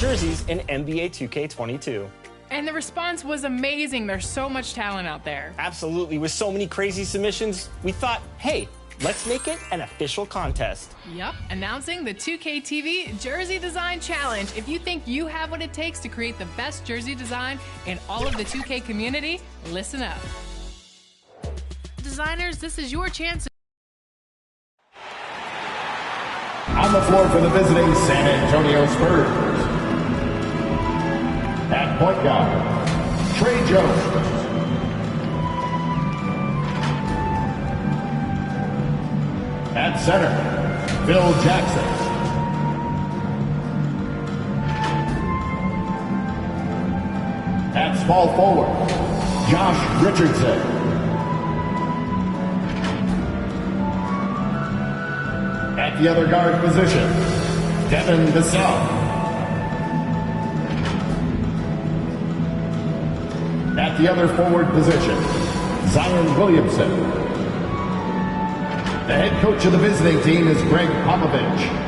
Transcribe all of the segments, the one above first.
jerseys in NBA 2K22. And the response was amazing. There's so much talent out there. Absolutely. With so many crazy submissions, we thought, hey, let's make it an official contest. Yup, announcing the 2K TV Jersey Design Challenge. If you think you have what it takes to create the best jersey design in all of the 2K community, listen up. Designers, this is your chance. On the floor for the visiting San Antonio Spurs. At point guard, Trey Jones. At center, Phil Jackson. At small forward, Josh Richardson. At the other guard position, Devin Vassell. At the other forward position, Zion Williamson. The head coach of the visiting team is Greg Popovich.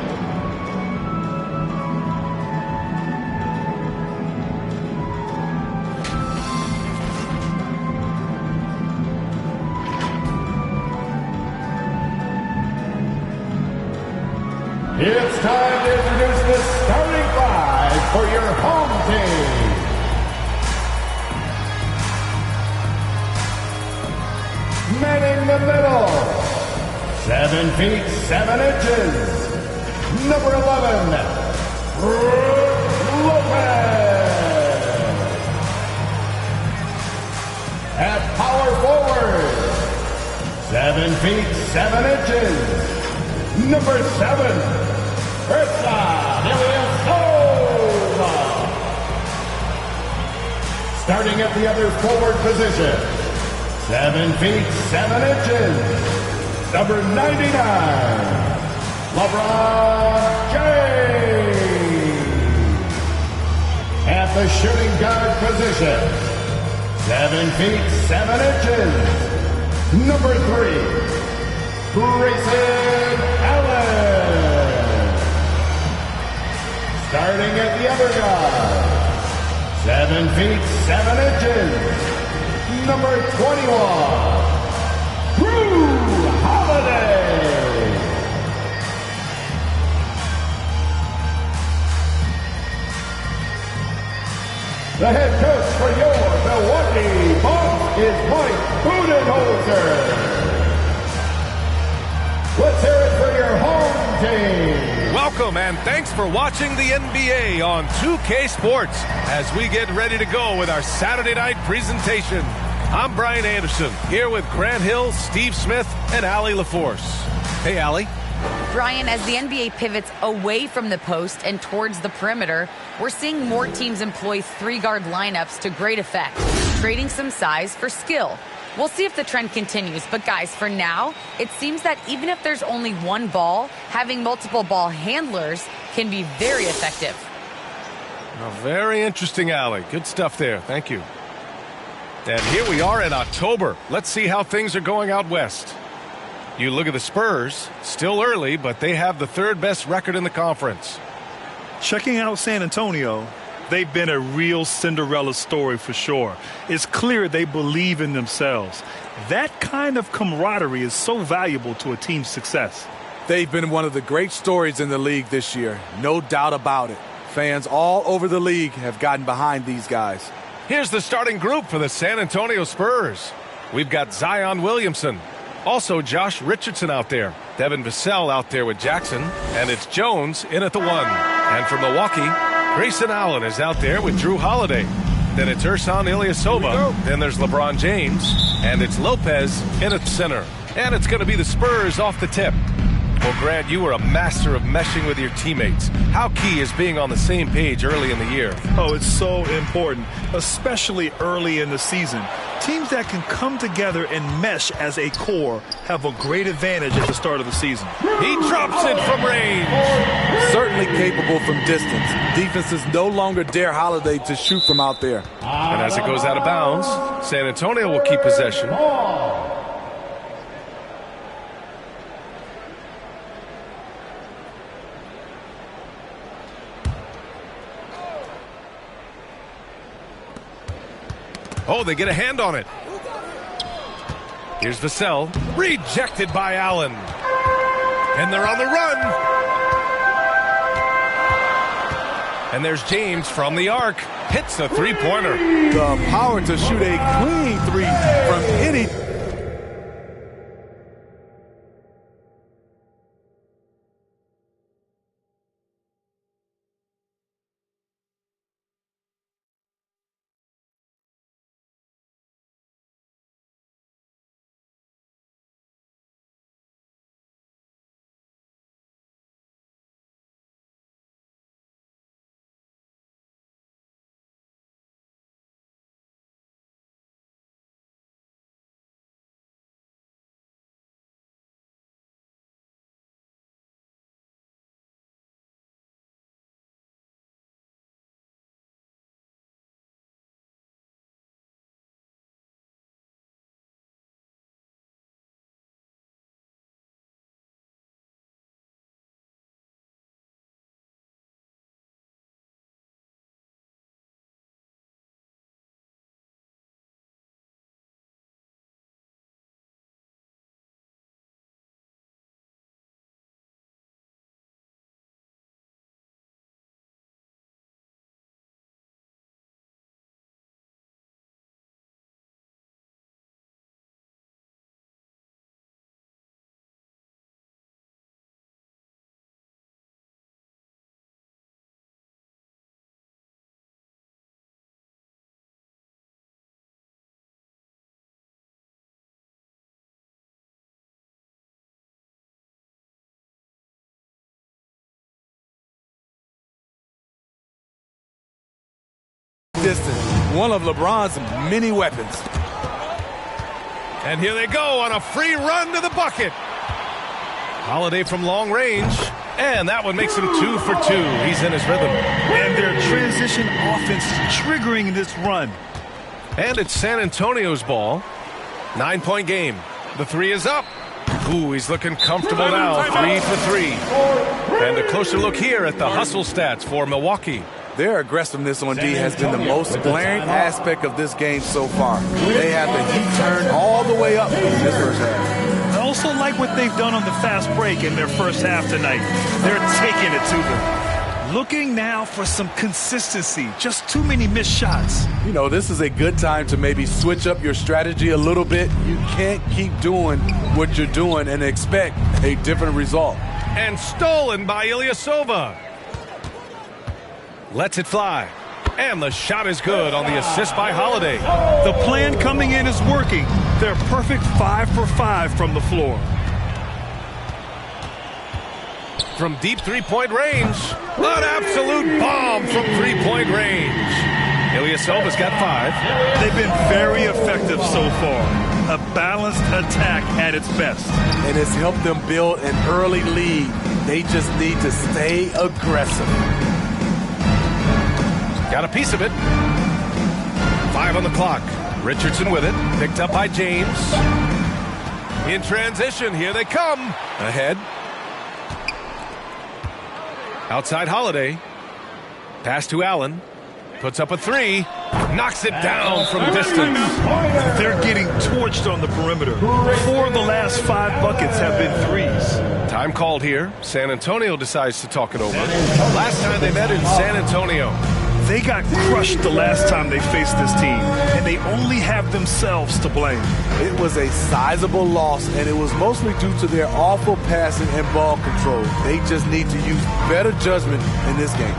It's time to introduce the starting five for your home team. Man in the middle, 7 feet 7 inches, number 11, Brook Lopez. At power forward, 7 feet 7 inches, number 7, Ursa Ilyasova. Starting at the other forward position, 7 feet 7 inches, number 99, LeBron James. At the shooting guard position, 7 feet 7 inches, number 3, Grayson Allen. Starting at the other guard, 7 feet 7 inches, number 21, Drew Holiday. The head coach for your Milwaukee Bucks is Mike Budenholzer. Let's hear it for your home team. Welcome and thanks for watching the NBA on 2K Sports as we get ready to go with our Saturday night presentation. I'm Brian Anderson, here with Grant Hill, Steve Smith, and Allie LaForce. Hey, Allie. Brian, as the NBA pivots away from the post and towards the perimeter, we're seeing more teams employ three-guard lineups to great effect, trading some size for skill. We'll see if the trend continues, but guys, for now, it seems that even if there's only one ball, having multiple ball handlers can be very effective. Oh, very interesting, Allie. Good stuff there. Thank you. And here we are in October. Let's see how things are going out west. You look at the Spurs, still early, but they have the third best record in the conference. Checking out San Antonio, they've been a real Cinderella story for sure. It's clear they believe in themselves. That kind of camaraderie is so valuable to a team's success. They've been one of the great stories in the league this year, no doubt about it. Fans all over the league have gotten behind these guys. Here's the starting group for the San Antonio Spurs. We've got Zion Williamson. Also, Josh Richardson out there. Devin Vassell out there with Jackson. And it's Jones in at the 1. And for Milwaukee, Grayson Allen is out there with Drew Holiday. Then it's Ersan Ilyasova. Then there's LeBron James. And it's Lopez in at the center. And it's going to be the Spurs off the tip. Well, Grant, you were a master of meshing with your teammates. How key is being on the same page early in the year? Oh, it's so important, especially early in the season. Teams that can come together and mesh as a core have a great advantage at the start of the season. He drops it from range. Certainly capable from distance. Defenses no longer dare Holiday to shoot from out there. And as it goes out of bounds, San Antonio will keep possession. Oh, they get a hand on it. Here's Vassell. Rejected by Allen. And they're on the run. And there's James from the arc. Hits a three-pointer. The power to shoot a clean three from any... distance. One of LeBron's many weapons. And here they go on a free run to the bucket. Holiday from long range. And that one makes him 2 for 2. He's in his rhythm. And their transition offense triggering this run. And it's San Antonio's ball. 9-point game. The three is up. Ooh, he's looking comfortable now. 3 for 3. And a closer look here at the hustle stats for Milwaukee. Their aggressiveness on D has been the most glaring aspect of this game so far. They have the heat turned all the way up in this first half. I also like what they've done on the fast break in their first half tonight. They're taking it to them. Looking now for some consistency. Just too many missed shots. You know, this is a good time to maybe switch up your strategy a little bit. You can't keep doing what you're doing and expect a different result. And stolen by Ilyasova. Lets it fly. And the shot is good on the assist by Holiday. The plan coming in is working. They're perfect 5 for 5 from the floor. From deep three-point range. An absolute bomb from three-point range. Ilyasova's got 5. They've been very effective so far. A balanced attack at its best. And it's helped them build an early lead. They just need to stay aggressive. Got a piece of it. 5 on the clock. Richardson with it. Picked up by James. In transition, here they come. Ahead. Outside Holiday. Pass to Allen. Puts up a 3. Knocks it down from distance. They're getting torched on the perimeter. 4 of the last 5 buckets have been threes. Time called here. San Antonio decides to talk it over. Last time they met in San Antonio. They got crushed the last time they faced this team, and they only have themselves to blame. It was a sizable loss, and it was mostly due to their awful passing and ball control. They just need to use better judgment in this game.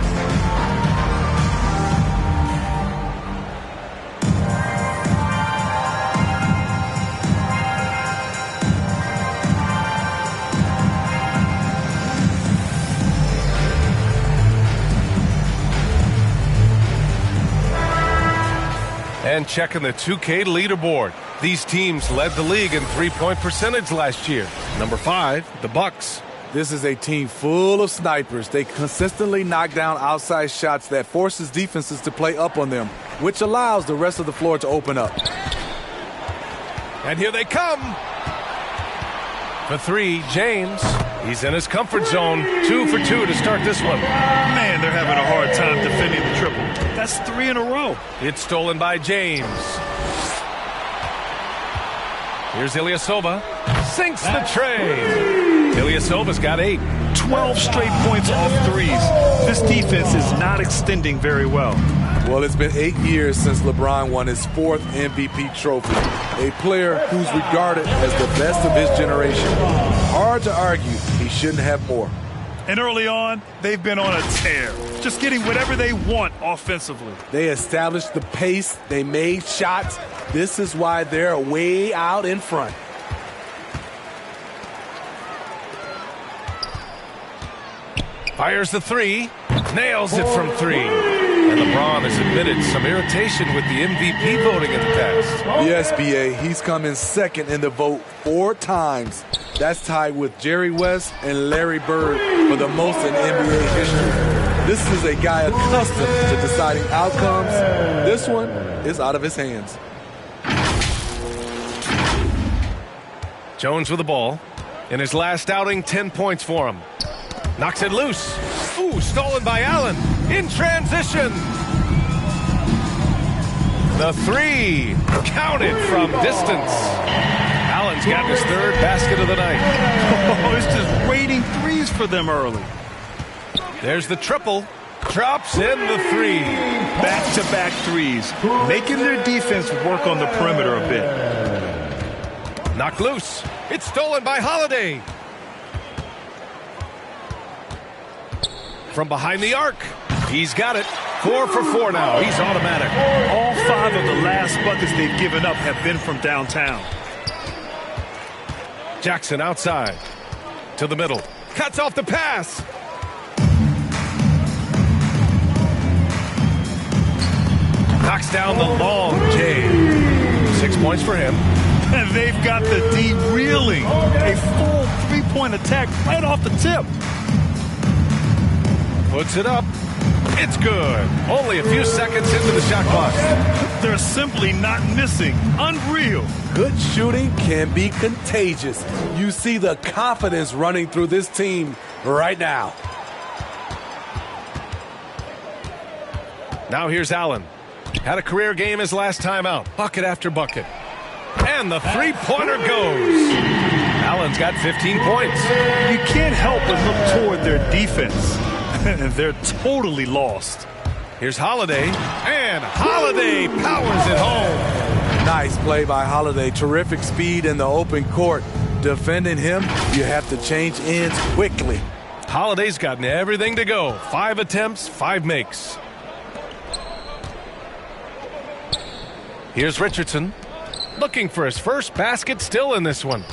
And checking the 2K leaderboard. These teams led the league in three-point percentage last year. Number 5, the Bucks. This is a team full of snipers. They consistently knock down outside shots that forces defenses to play up on them, which allows the rest of the floor to open up. And here they come. For 3, James. He's in his comfort zone. 2 for 2 to start this one. Man, they're having a hard time defending the triple. That's 3 in a row. It's stolen by James. Here's Ilyasova. Sinks the tray. Ilyasova's got 8. 12 straight points off threes. This defense is not extending very well. Well, it's been 8 years since LeBron won his 4th MVP trophy. A player who's regarded as the best of his generation. Hard to argue he shouldn't have more. And early on, they've been on a tear, just getting whatever they want offensively. They established the pace. They made shots. This is why they're way out in front. Fires the 3. Nails it from 3. And LeBron has admitted some irritation with the MVP voting in the past. Yes, B.A., he's come in second in the vote 4 times. That's tied with Jerry West and Larry Bird for the most in NBA history. This is a guy accustomed to deciding outcomes. This one is out of his hands. Jones with the ball. In his last outing, 10 points for him. Knocks it loose. Ooh, stolen by Allen. In transition. The 3. Counted from distance. Allen's got his 3rd basket of the night. Oh, it's just raining threes for them early. There's the triple. Drops in the 3. Back-to-back threes, making their defense work on the perimeter a bit. Knocked loose. It's stolen by Holiday. From behind the arc. He's got it. 4 for 4 now. He's automatic. All 5 of the last buckets they've given up have been from downtown. Jackson outside. To the middle. Cuts off the pass. Knocks down the long J. 6 points for him. And they've got the D reeling. A full 3-point attack right off the tip. Puts it up. It's good. Only a few seconds into the shot clock. They're simply not missing. Unreal. Good shooting can be contagious. You see the confidence running through this team right now. Now here's Allen. Had a career game his last time out. Bucket after bucket. And the 3-pointer goes. Allen's got 15 points. You can't help but look toward their defense. And they're totally lost. Here's Holiday. And Holiday powers it home. Nice play by Holiday. Terrific speed in the open court. Defending him, you have to change ends quickly. Holiday's gotten everything to go. 5 attempts, 5 makes. Here's Richardson. Looking for his first basket, still in this one.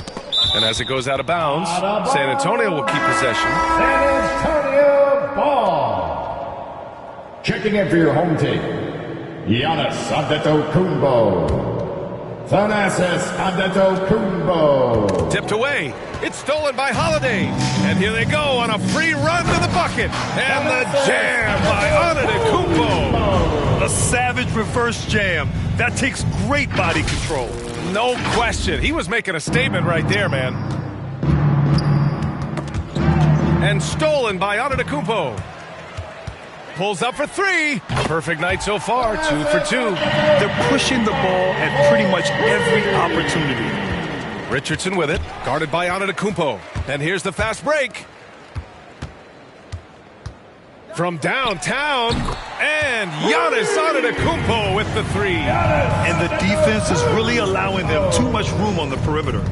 And as it goes out of bounds, San Antonio will keep possession. San Antonio ball. Checking in for your home team, Giannis Antetokounmpo. Thanasis Antetokounmpo. Tipped away. It's stolen by Holiday. And here they go on a free run to the bucket. And the jam by Antetokounmpo. A savage reverse jam. That takes great body control. No question. He was making a statement right there, man. And stolen by Antetokounmpo. Pulls up for 3. Perfect night so far. 2 for 2. They're pushing the ball at pretty much every opportunity. Richardson with it. Guarded by Antetokounmpo. And here's the fast break. From downtown, and Giannis Antetokounmpo with the 3. And the defense is really allowing them too much room on the perimeter.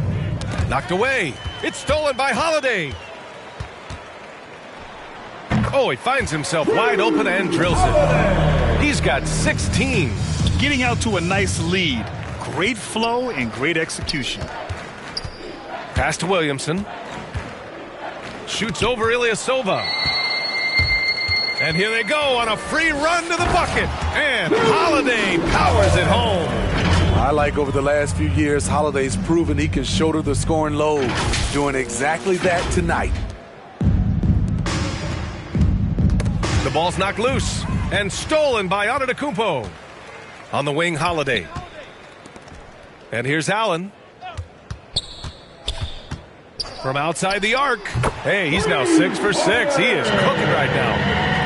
Knocked away. It's stolen by Holiday. Oh, he finds himself wide open and drills it. He's got 16. Getting out to a nice lead. Great flow and great execution. Pass to Williamson. Shoots over Ilyasova. And here they go on a free run to the bucket. And Holiday powers it home. I like over the last few years, Holiday's proven he can shoulder the scoring load. Doing exactly that tonight. The ball's knocked loose and stolen by Antetokounmpo. On the wing, Holiday. And here's Allen. From outside the arc. Hey, he's now 6 for 6. He is cooking right now.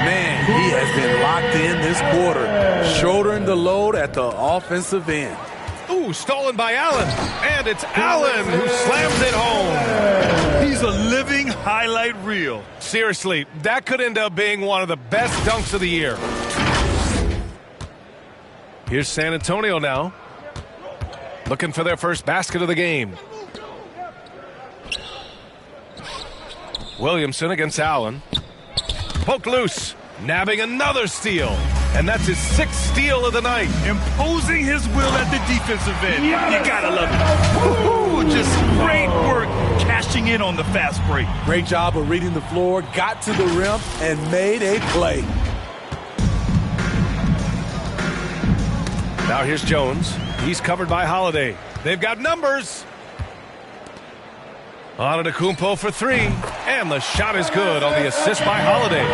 Man, he has been locked in this quarter, shouldering the load at the offensive end. Ooh, stolen by Allen. And it's Allen who slams it home. He's a living highlight reel. Seriously, that could end up being one of the best dunks of the year. Here's San Antonio now, looking for their first basket of the game. Williamson against Allen. Poked loose, nabbing another steal. And that's his 6th steal of the night. Imposing his will at the defensive end. You gotta love it. Woo-hoo, just great work cashing in on the fast break. Great job of reading the floor, got to the rim, and made a play. Now here's Jones. He's covered by Holiday. They've got numbers. Antetokounmpo for 3. And the shot is good on the assist by Holiday.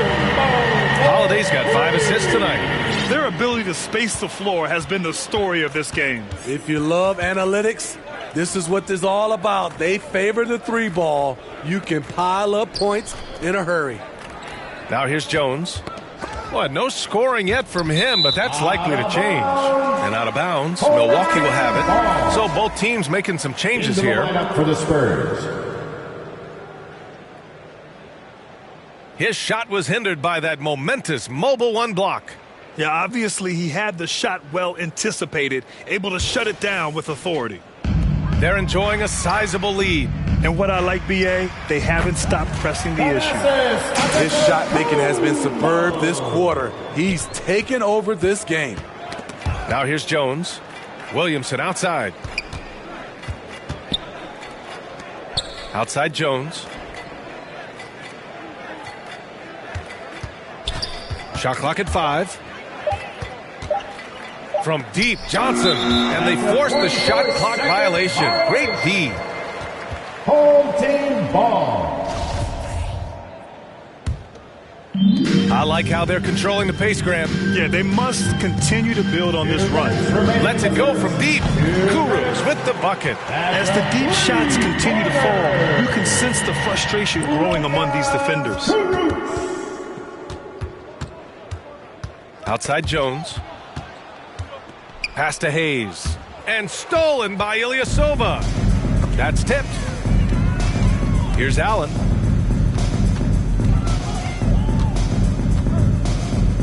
Holiday's got 5 assists tonight. Their ability to space the floor has been the story of this game. If you love analytics, this is what this is all about. They favor the 3 ball. You can pile up points in a hurry. Now here's Jones. Well, no scoring yet from him, but that's likely to change. And out of bounds, Milwaukee will have it. So both teams making some changes here. For the Spurs. His shot was hindered by that momentous mobile 1 block. Yeah, obviously he had the shot well anticipated, able to shut it down with authority. They're enjoying a sizable lead. And what I like, B.A., they haven't stopped pressing the issue. His shot making has been superb this quarter. He's taken over this game. Now here's Jones. Williamson outside. Outside Jones. Shot clock at 5. From deep, Johnson. And they force the shot clock violation. Great D. Home team ball. I like how they're controlling the pace, Graham. Yeah, they must continue to build on this run. Lets it go from deep. Kurucs with the bucket. As the deep shots continue to fall, you can sense the frustration growing among these defenders. Outside Jones. Pass to Hayes. And stolen by Ilyasova. That's tipped. Here's Allen.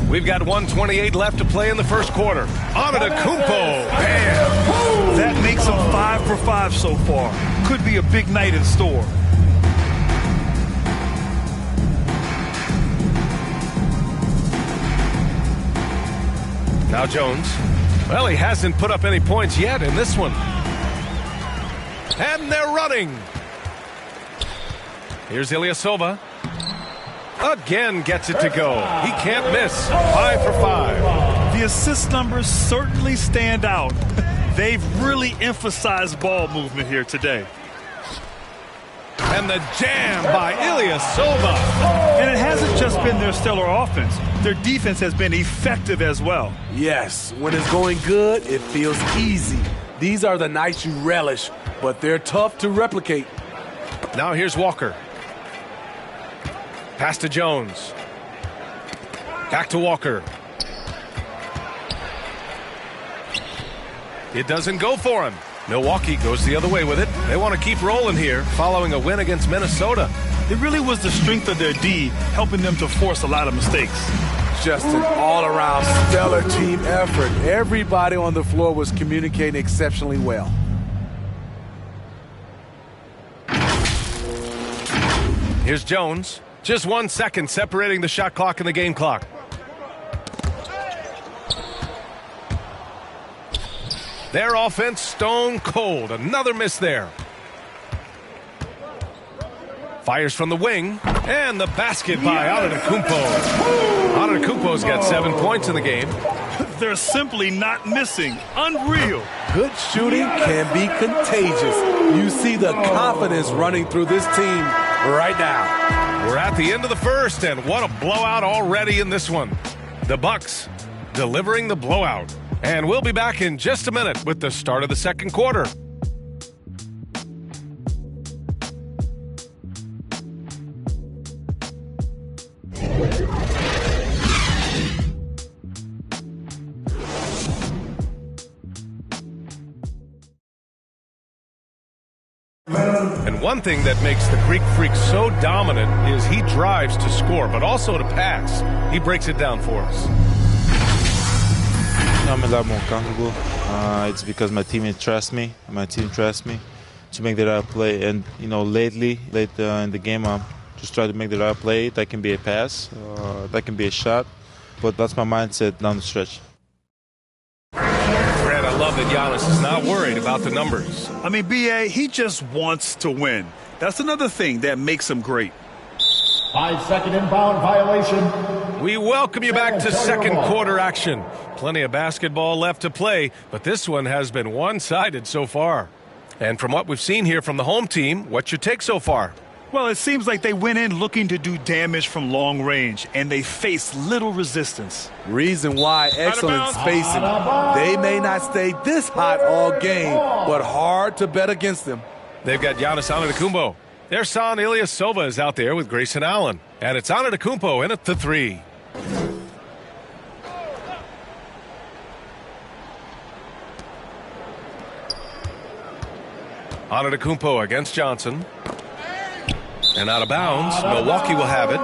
We've got 1:28 left to play in the first quarter. Antetokounmpo. Bam! That makes him 5 for 5 so far. Could be a big night in store. Now Jones. Well, he hasn't put up any points yet in this one. And they're running. Here's Ilyasova. Again gets it to go. He can't miss. 5 for 5. The assist numbers certainly stand out. They've really emphasized ball movement here today. And the jam by Ilyasova. And it hasn't just been their stellar offense. Their defense has been effective as well. Yes, when it's going good, it feels easy. These are the nights you relish, but they're tough to replicate. Now here's Walker. Pass to Jones. Back to Walker. It doesn't go for him. Milwaukee goes the other way with it. They want to keep rolling here following a win against Minnesota. It really was the strength of their D helping them to force a lot of mistakes. Just an all-around stellar team effort. Everybody on the floor was communicating exceptionally well. Here's Jones. Just 1 second separating the shot clock and the game clock. Their offense stone cold. Another miss there. Fires from the wing. And the basket by Antetokounmpo. Antetokounmpo's got 7 points in the game. They're simply not missing. Unreal. Good shooting can be contagious. You see the confidence running through this team right now. We're at the end of the first, and what a blowout already in this one. The Bucks delivering the blowout. And we'll be back in just a minute with the start of the second quarter. And one thing that makes the Greek Freak so dominant is he drives to score, but also to pass. He breaks it down for us. I'm a lot more comfortable. It's because my teammates trust me. My team trusts me to make the right play. And, you know, late in the game, I'm just trying to make the right play. That can be a pass. That can be a shot. But that's my mindset down the stretch. Brad, I love that Giannis is not worried about the numbers. I mean, B.A., he just wants to win. That's another thing that makes him great. 5-second inbound violation. We welcome you back to second quarter action. Plenty of basketball left to play, but this one has been one-sided so far. And from what we've seen here from the home team, what's your take so far? Well, it seems like they went in looking to do damage from long range, and they faced little resistance. Reason why, excellent spacing. They may not stay this hot all game, but hard to bet against them. They've got Giannis Antetokounmpo. Their son Ilyasova is out there with Grayson Allen. And it's Antetokounmpo in at the three. Antetokounmpo against Johnson. And out of bounds, Milwaukee will have it.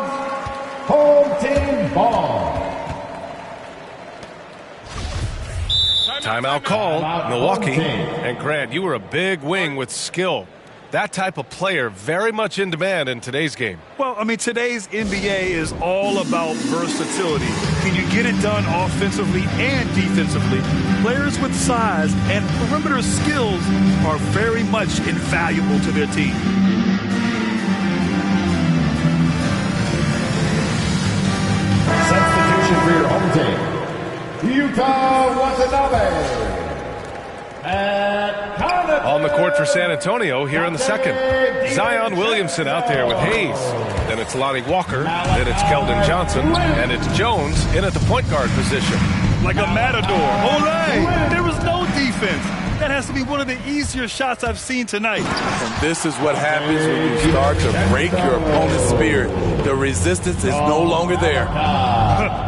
Home team ball. Timeout called, Milwaukee. And Grant, you were a big wing with skill. That type of player very much in demand in today's game. Well, I mean, today's NBA is all about versatility. Can you get it done offensively and defensively? Players with size and perimeter skills are very much invaluable to their team. Substitution for your home team. Utah Watanabe. On the court for San Antonio here in the second. Zion Williamson out there with Hayes. Then it's Lonnie Walker. Then it's Keldon Johnson. And it's Jones in at the point guard position. Like a matador. Hooray! There was no defense. That has to be one of the easier shots I've seen tonight. And this is what happens when you start to break your opponent's spirit. The resistance is no longer there.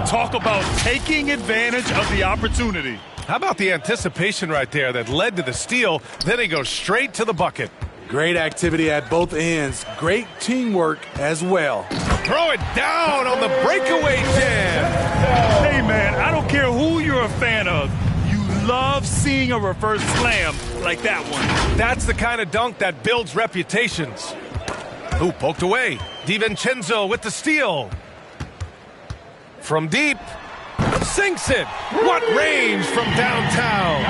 Talk about taking advantage of the opportunity. How about the anticipation right there that led to the steal? Then he goes straight to the bucket. Great activity at both ends. Great teamwork as well. Throw it down on the breakaway jam. Hey, man, I don't care who you're a fan of. You love seeing a reverse slam like that one. That's the kind of dunk that builds reputations. Ooh, poked away. DiVincenzo with the steal. From deep. Sinks it. What range from downtown.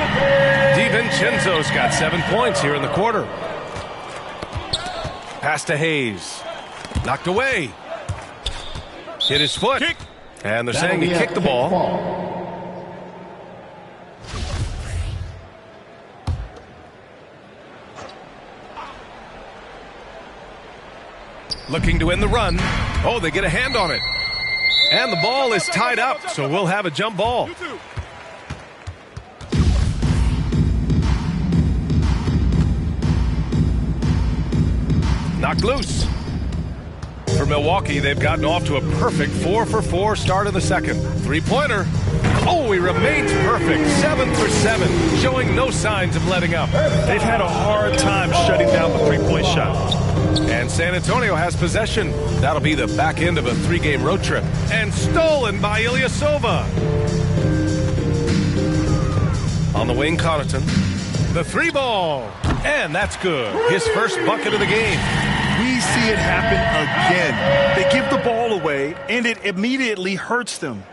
DiVincenzo's got 7 points here in the quarter. Pass to Hayes. Knocked away. Hit his foot. Kick. And they're saying he kicked the ball. Looking to end the run. Oh, they get a hand on it. And the ball is tied up, so we'll have a jump ball. Knocked loose. For Milwaukee, they've gotten off to a perfect 4-for-4 start of the second. Three-pointer. Oh, he remains perfect. 7 for 7, showing no signs of letting up. They've had a hard time shutting down the three-point shot. And San Antonio has possession. That'll be the back end of a 3-game road trip. And stolen by Ilyasova. On the wing, Connaughton. The three ball. And that's good. His first bucket of the game. We see it happen again. They give the ball away, and it immediately hurts them.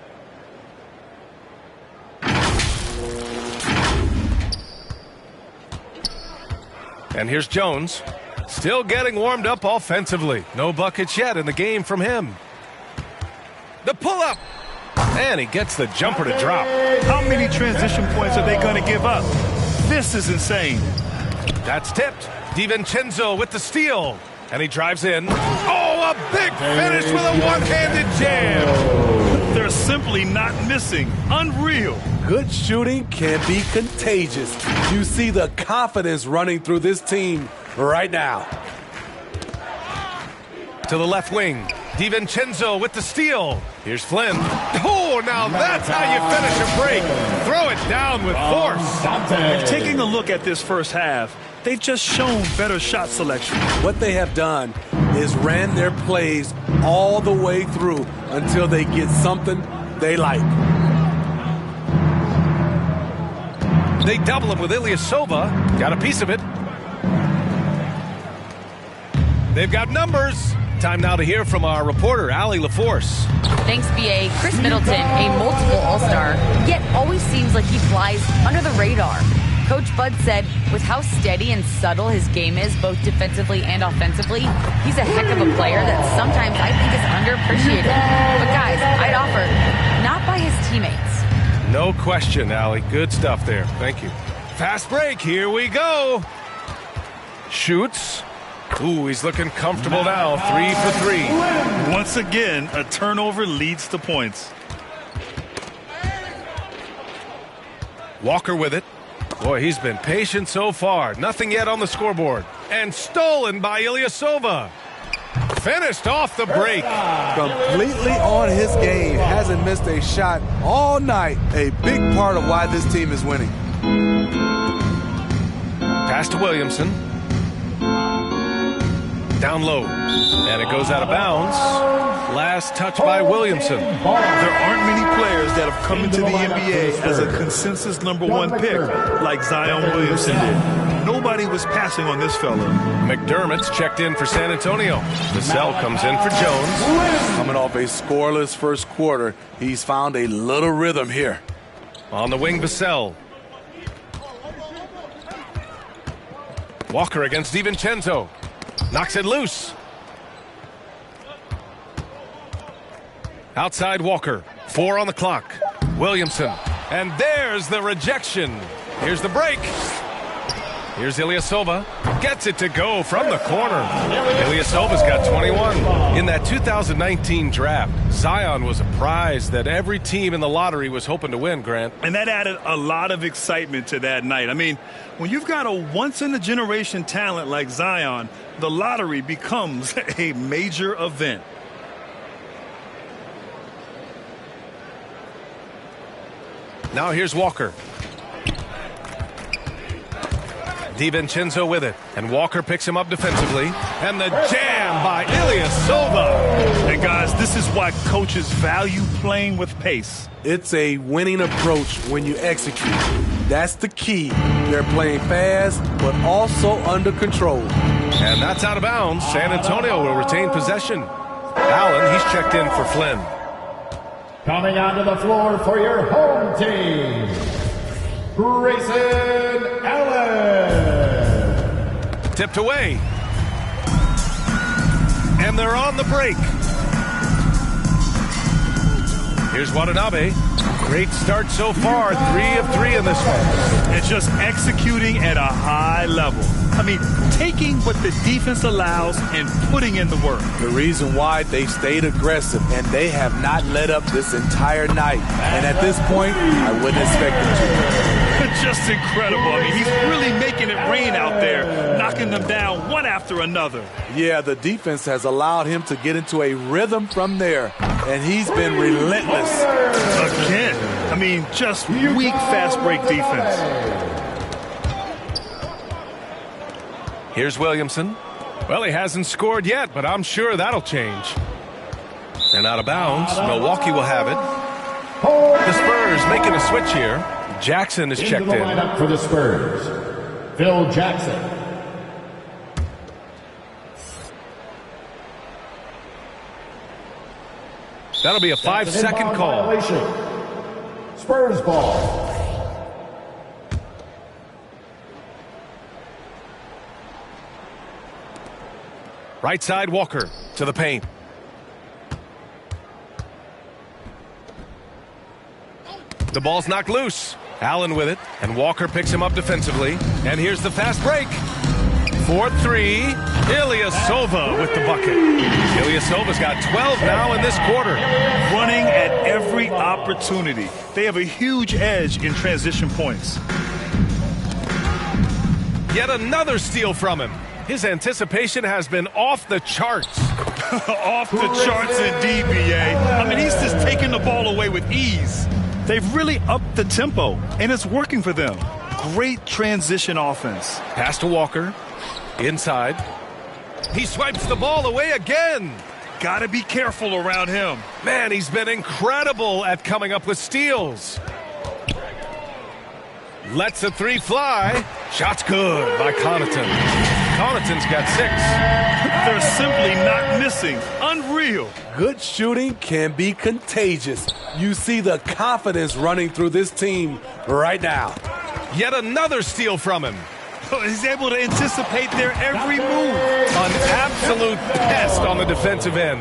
And here's Jones. Still getting warmed up offensively. No buckets yet in the game from him. The pull-up. And he gets the jumper to drop. How many transition points are they going to give up? This is insane. That's tipped. DiVincenzo with the steal. And he drives in. Oh, a big finish with a one-handed jam. They're simply not missing. Unreal. Good shooting can be contagious. You see the confidence running through this team right now. To the left wing. DiVincenzo with the steal. Here's Flynn. Oh, now that's how you finish a break. Throw it down with force. And taking a look at this first half, they've just shown better shot selection. What they have done is ran their plays all the way through until they get something they like. They double him with Ilyasova. Got a piece of it. They've got numbers. Time now to hear from our reporter, Allie LaForce. Thanks, B.A. Chris Middleton, a multiple All-Star, yet always seems like he flies under the radar. Coach Bud said, with how steady and subtle his game is, both defensively and offensively, he's a heck of a player that sometimes I think is underappreciated. But guys, I'd offer, not by his teammates. No question, Allie. Good stuff there. Thank you. Fast break. Here we go. Shoots. Ooh, he's looking comfortable now. 3 for 3. Once again, a turnover leads to points. Walker with it. Boy, he's been patient so far. Nothing yet on the scoreboard. And stolen by Ilyasova. Finished off the break. Completely on his game. Hasn't missed a shot all night. A big part of why this team is winning. Pass to Williamson. Down low. And it goes out of bounds. Last touch by Williamson. There aren't many players that have come into the NBA as a consensus #1 pick like Zion Williamson did. Nobody was passing on this fella. McDermott's checked in for San Antonio. Vassell comes in for Jones. Coming off a scoreless first quarter, he's found a little rhythm here. On the wing, Vassell. Walker against DiVincenzo. Knocks it loose. Outside Walker. 4 on the clock. Williamson. And there's the rejection. Here's the break. Here's Ilyasova. Gets it to go from the corner. Ilyasova's got 21. In that 2019 draft, Zion was a prize that every team in the lottery was hoping to win, Grant. And that added a lot of excitement to that night. I mean, when you've got a once-in-a-generation talent like Zion, the lottery becomes a major event. Now here's Walker. DiVincenzo with it. And Walker picks him up defensively. And the jam by Ilyasova. And guys, this is why coaches value playing with pace. It's a winning approach when you execute. That's the key. They're playing fast, but also under control. And that's out of bounds. San Antonio will retain possession. Allen, he's checked in for Flynn. Coming onto the floor for your home team, Grayson Allen. Tipped away. And they're on the break. Here's Watanabe. Great start so far. 3 of 3 in this one. And just executing at a high level. I mean, taking what the defense allows and putting in the work. The reason why they stayed aggressive, and they have not let up this entire night. And at this point, I wouldn't expect them to. Just incredible. I mean, he's really making it rain out there, knocking them down one after another. Yeah, the defense has allowed him to get into a rhythm from there, and he's been relentless. Again, I mean, just weak fast break defense. Here's Williamson. Well, he hasn't scored yet, but I'm sure that'll change. And out of bounds. Milwaukee will have it. The Spurs making a switch here. Jackson is checked in. Lineup for the Spurs, Phil Jackson. That'll be a 5-second call. Violation. Spurs ball. Right side, Walker to the paint. The ball's knocked loose. Allen with it, and Walker picks him up defensively. And here's the fast break. 4-3. Ilyasova with the bucket. Ilyasova's got 12 now in this quarter. Running at every opportunity. They have a huge edge in transition points. Yet another steal from him. His anticipation has been off the charts. Off the charts indeed, B.A. I mean, he's just taking the ball away with ease. They've really upped the tempo, and it's working for them. great transition offense. Pass to Walker. Inside. He swipes the ball away again. Got to be careful around him. Man, he's been incredible at coming up with steals. Lets a three fly. Shot's good by Connaughton. Connaughton's got 6. They're simply not missing. Unreal. Good shooting can be contagious. You see the confidence running through this team right now. Yet another steal from him. He's able to anticipate their every move. An absolute pest on the defensive end.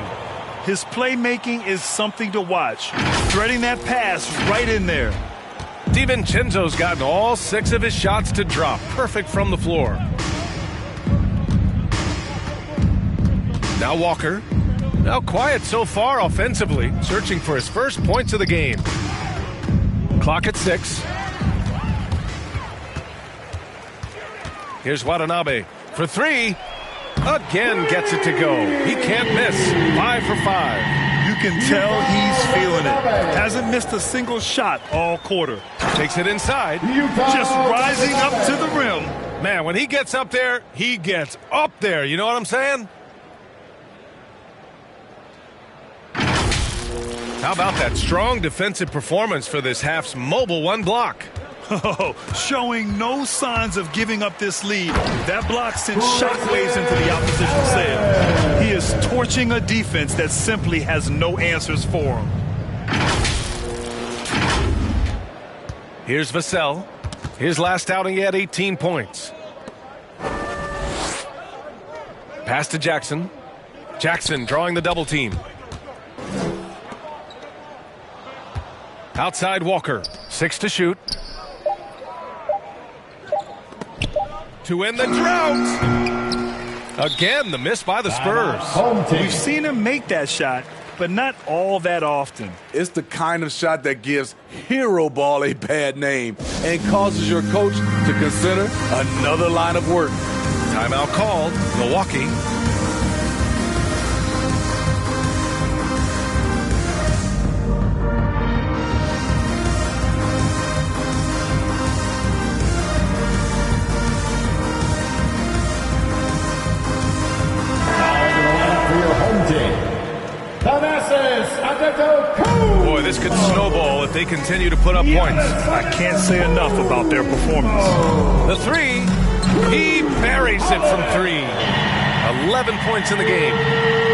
His playmaking is something to watch. Threading that pass right in there. DiVincenzo's gotten all 6 of his shots to drop. Perfect from the floor. Now Walker. Now quiet so far offensively. Searching for his first points of the game. Clock at 6. Here's Watanabe for 3. Again gets it to go. He can't miss. 5 for 5. You can tell he's feeling it. Hasn't missed a single shot all quarter. Takes it inside. Just rising up to the rim. Man, when he gets up there, he gets up there. You know what I'm saying? How about that strong defensive performance for this half's mobile 1 block? Oh, showing no signs of giving up this lead. That block sent shockwaves into the opposition sail. He is torching a defense that simply has no answers for him. Here's Vassell. His last outing, he had 18 points. Pass to Jackson. Jackson drawing the double team. Outside Walker. 6 to shoot. To end the drought. Again, the miss by the Spurs. We've seen him make that shot, but not all that often. It's the kind of shot that gives hero ball a bad name and causes your coach to consider another line of work. Timeout called. Milwaukee. Boy, this could snowball if they continue to put up points. I can't say enough about their performance. The 3, he buries it from 3. 11 points in the game.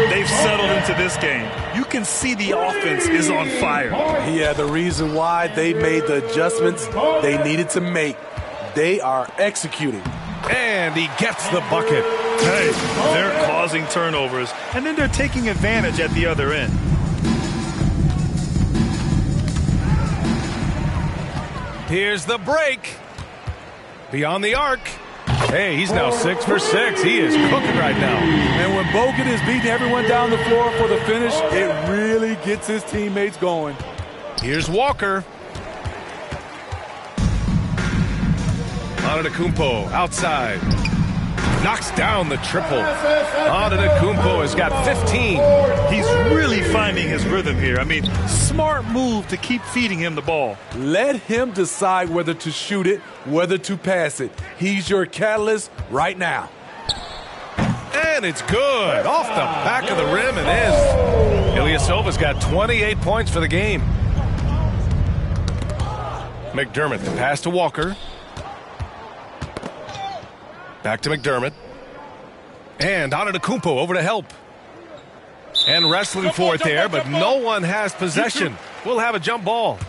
They've settled into this game. You can see the offense is on fire. Yeah, the reason why they made the adjustments they needed to make. They are executing. And he gets the bucket. Hey, they're causing turnovers, and then they're taking advantage at the other end. Here's the break. Beyond the arc. Hey, he's now 6 for 6. He is cooking right now. And when Bogut is beating everyone down the floor for the finish, it really gets his teammates going. Here's Walker. Antetokounmpo outside. Knocks down the triple. Antetokounmpo has got 15. He's really finding his rhythm here. I mean, smart move to keep feeding him the ball. Let him decide whether to shoot it, whether to pass it. He's your catalyst right now. And it's good. Off the back of the rim and in. Ilyasova's got 28 points for the game. McDermott, the pass to Walker. Back to McDermott. And Antetokounmpo over to help. And wrestling for it there, but no one has possession. We'll have a jump ball.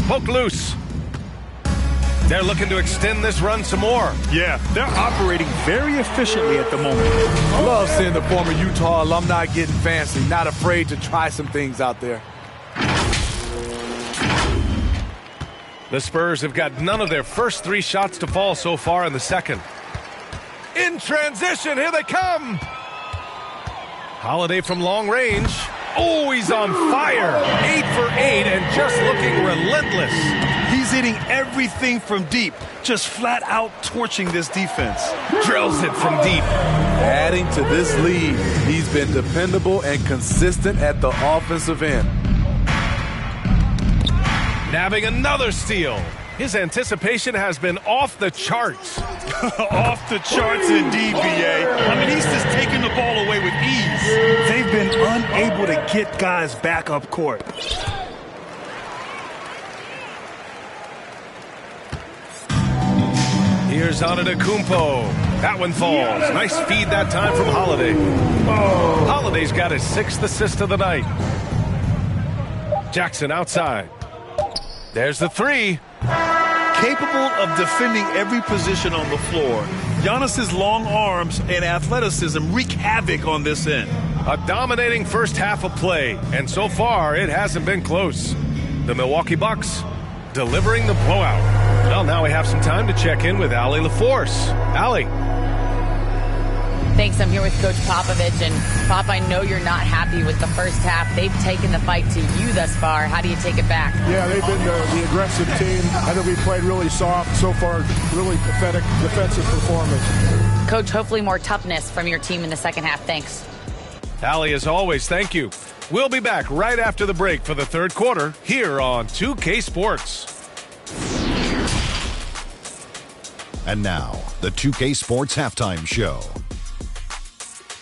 Poke loose. They're looking to extend this run some more. Yeah, they're operating very efficiently at the moment. Love seeing the former Utah alumni getting fancy, not afraid to try some things out there. The Spurs have got none of their first 3 shots to fall so far in the second. In transition, here they come. Holiday from long range. Oh, he's on fire. 8 for 8 and just looking relentless. He's hitting everything from deep. just flat out torching this defense. Drills it from deep. Adding to this lead, he's been dependable and consistent at the offensive end. Nabbing another steal. His anticipation has been off the charts. Off the charts indeed, BA. I mean, he's just taking the ball away with ease. They've been unable to get guys back up court. Here's Antetokounmpo. That one falls. Nice feed that time from Holiday. Holiday's got his 6th assist of the night. Jackson outside. There's the 3. Capable of defending every position on the floor. Giannis's long arms and athleticism wreak havoc on this end. A dominating first half of play, and so far it hasn't been close. The Milwaukee Bucks delivering the blowout. Well, now we have some time to check in with Allie LaForce. Allie. Thanks. I'm here with Coach Popovich. And, Pop, I know you're not happy with the first half. They've taken the fight to you thus far. How do you take it back? Yeah, they've been the aggressive team. I think we played really soft so far. Really pathetic defensive performance. Coach, hopefully more toughness from your team in the second half. Thanks. Allie, as always, thank you. We'll be back right after the break for the third quarter here on 2K Sports. And now, the 2K Sports Halftime Show.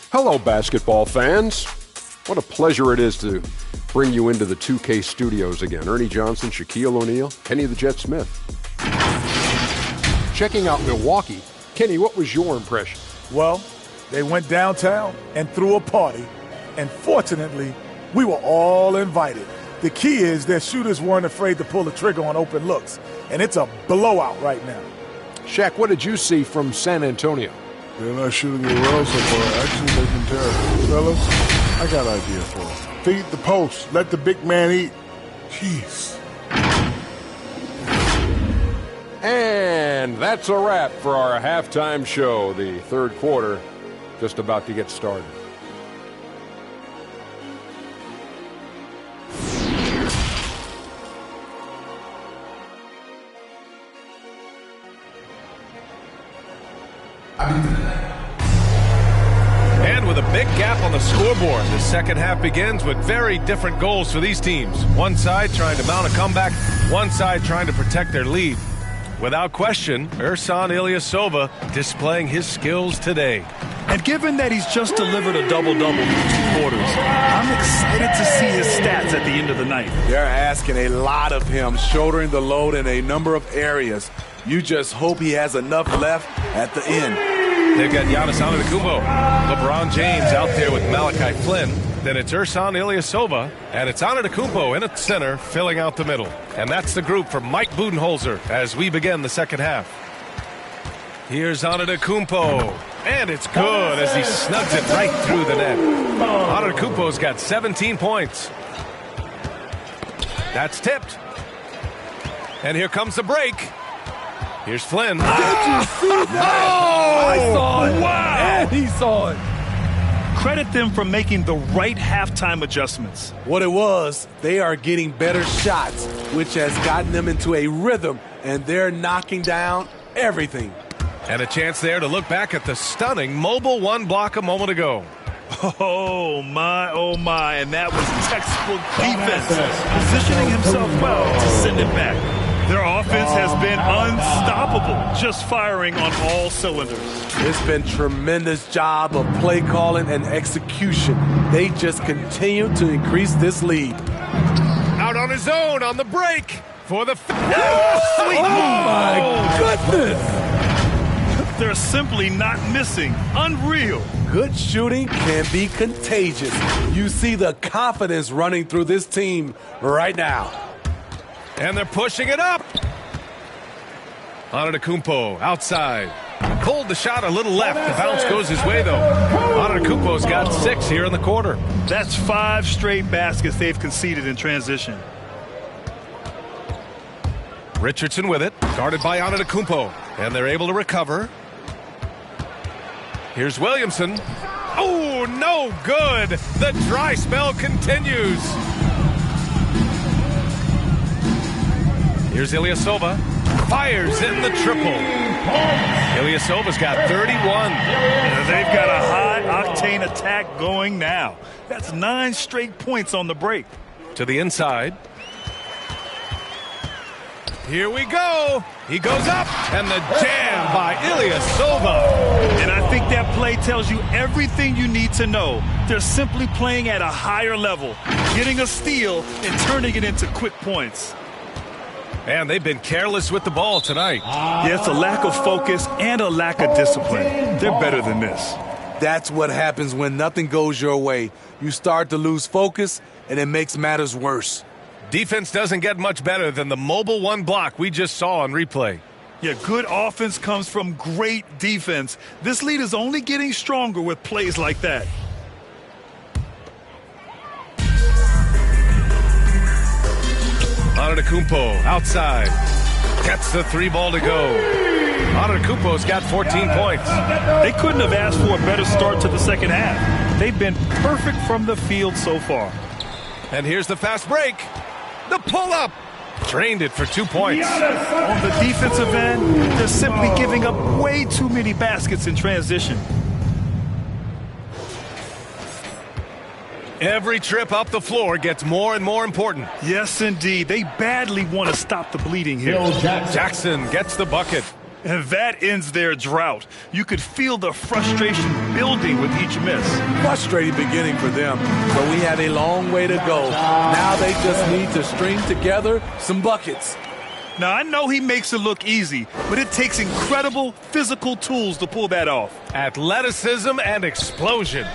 Hello, basketball fans. What a pleasure it is to bring you into the 2K studios again. Ernie Johnson, Shaquille O'Neal, Kenny the Jet Smith. Checking out Milwaukee. Kenny, what was your impression? Well, they went downtown and threw a party, and fortunately, we were all invited. The key is their shooters weren't afraid to pull the trigger on open looks, and it's a blowout right now. Shaq, what did you see from San Antonio? They're not shooting it well so far. Actually, they've been terrible. Fellas, I got an idea for them. Feed the post. Let the big man eat. Jeez. And that's a wrap for our halftime show. The third quarter just about to get started. And with a big gap on the scoreboard, the second half begins with very different goals for these teams. One side trying to mount a comeback, one side trying to protect their lead. Without question, Ersan Ilyasova displaying his skills today. And given that he's just delivered a double-double in 2 quarters, I'm excited to see his stats at the end of the night. They're asking a lot of him, shouldering the load in a number of areas. You just hope he has enough left at the end. They've got Giannis Antetokounmpo, LeBron James out there with Malachi Flynn. Then it's Ersan Ilyasova, and it's Antetokounmpo in at center, filling out the middle. And that's the group for Mike Budenholzer as we begin the second half. Here's Antetokounmpo, and it's good as he snugs it right through the net. Antetokounmpo's got 17 points. That's tipped. And here comes the break. Here's Flynn. Did you see that? I saw it. Wow. And he saw it. Credit them for making the right halftime adjustments. What it was, they are getting better shots, which has gotten them into a rhythm, and they're knocking down everything. And a chance there to look back at the stunning mobile one block a moment ago. Oh, my, and that was textbook defense, positioning himself well to send it back. Their offense has been unstoppable, just firing on all cylinders. It's been tremendous job of play calling and execution. They just continue to increase this lead. Out on his own on the break for the sweet. Oh, my goodness. They're simply not missing. Unreal. Good shooting can be contagious. You see the confidence running through this team right now. And they're pushing it up. Antetokounmpo outside. Pulled the shot a little left. The bounce goes his way, though. Antetokounmpo's got 6 here in the quarter. That's 5 straight baskets they've conceded in transition. Richardson with it. Guarded by Antetokounmpo. And they're able to recover. Here's Williamson. Oh, no good. The dry spell continues. Here's Ilyasova. Fires in the triple. Ilyasova's got 31. Yeah, they've got a high-octane attack going now. That's 9 straight points on the break. To the inside. Here we go. He goes up, and the jam by Ilyasova. And I think that play tells you everything you need to know. They're simply playing at a higher level, getting a steal and turning it into quick points. And they've been careless with the ball tonight. Yeah, it's a lack of focus and a lack of discipline. They're better than this. That's what happens when nothing goes your way. You start to lose focus, and it makes matters worse. Defense doesn't get much better than the mobile one block we just saw on replay. Yeah, good offense comes from great defense. This lead is only getting stronger with plays like that. Antetokounmpo outside. Gets the 3 ball to go. Antetokounmpo's got 14 points. They couldn't have asked for a better start to the second half. They've been perfect from the field so far. And here's the fast break. The pull-up. Drained it for 2 points. On the defensive end, they're simply giving up way too many baskets in transition. Every trip up the floor gets more and more important. Yes, indeed. They badly want to stop the bleeding here. Jackson gets the bucket. And that ends their drought. You could feel the frustration building with each miss. Frustrating beginning for them, but we have a long way to go. Now they just need to string together some buckets. Now, I know he makes it look easy, but it takes incredible physical tools to pull that off. Athleticism and explosion.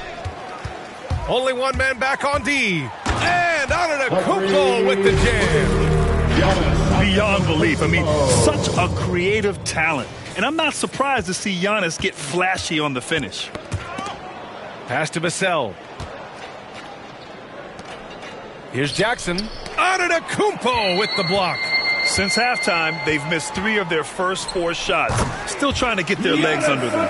Only one man back on D. And Antetokounmpo with the jam. Beyond belief. I mean, such a creative talent. And I'm not surprised to see Giannis get flashy on the finish. Pass to Vassell. Here's Jackson. Antetokounmpo with the block. Since halftime, they've missed 3 of their first 4 shots. Still trying to get their legs under them.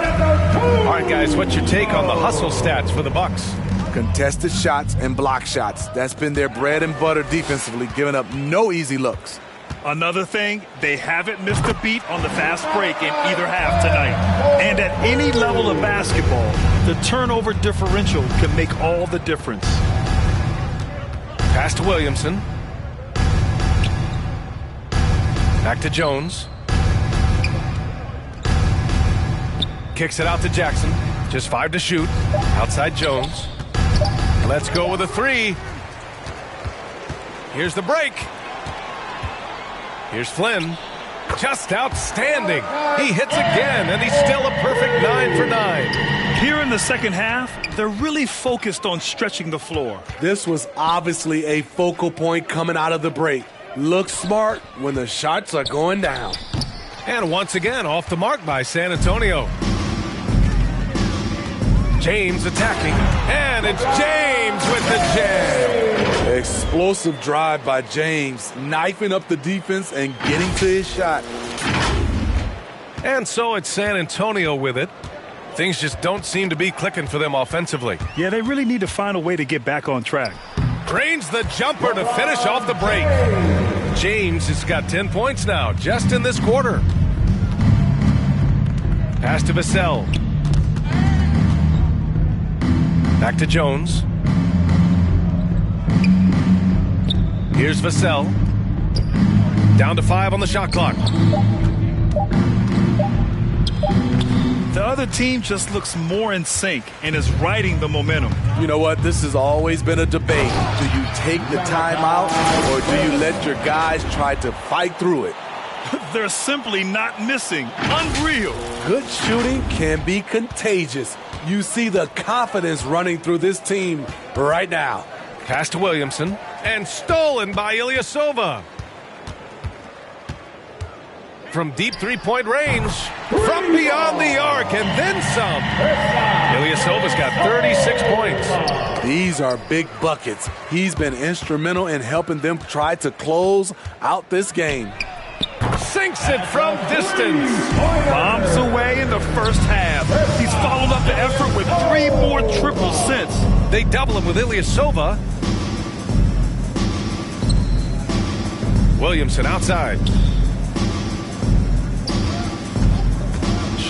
All right, guys, what's your take on the hustle stats for the Bucks? Contested shots and block shots. That's been their bread and butter defensively, giving up no easy looks. Another thing, they haven't missed a beat on the fast break in either half tonight. And at any level of basketball, the turnover differential can make all the difference. Pass to Williamson. Back to Jones. Kicks it out to Jackson. Just 5 to shoot. Outside Jones. Let's go with a 3. Here's the break. Here's Flynn. Just outstanding. He hits again, and he's still a perfect 9 for 9. Here in the second half, they're really focused on stretching the floor. This was obviously a focal point coming out of the break. Look smart when the shots are going down. And once again, off the mark by San Antonio. James attacking, and it's James with the jam. Explosive drive by James, knifing up the defense and getting to his shot. And so it's San Antonio with it. Things just don't seem to be clicking for them offensively. Yeah, they really need to find a way to get back on track. Drains the jumper to finish off the break. James has got 10 points now, just in this quarter. Pass to Vassell. Back to Jones. Here's Vassell. Down to 5 on the shot clock. The other team just looks more in sync and is riding the momentum. You know what? This has always been a debate. Do you take the timeout or do you let your guys try to fight through it? They're simply not missing. Unreal. Good shooting can be contagious. You see the confidence running through this team right now. Pass to Williamson, and stolen by Ilyasova. From deep three-point range, from beyond the arc, and then some. Ilyasova's got 36 points. These are big buckets. He's been instrumental in helping them try to close out this game. Sinks it from distance. Bombs away in the first half. He's followed up the effort with 3 more triples since. They double him with Ilyasova. Williamson outside.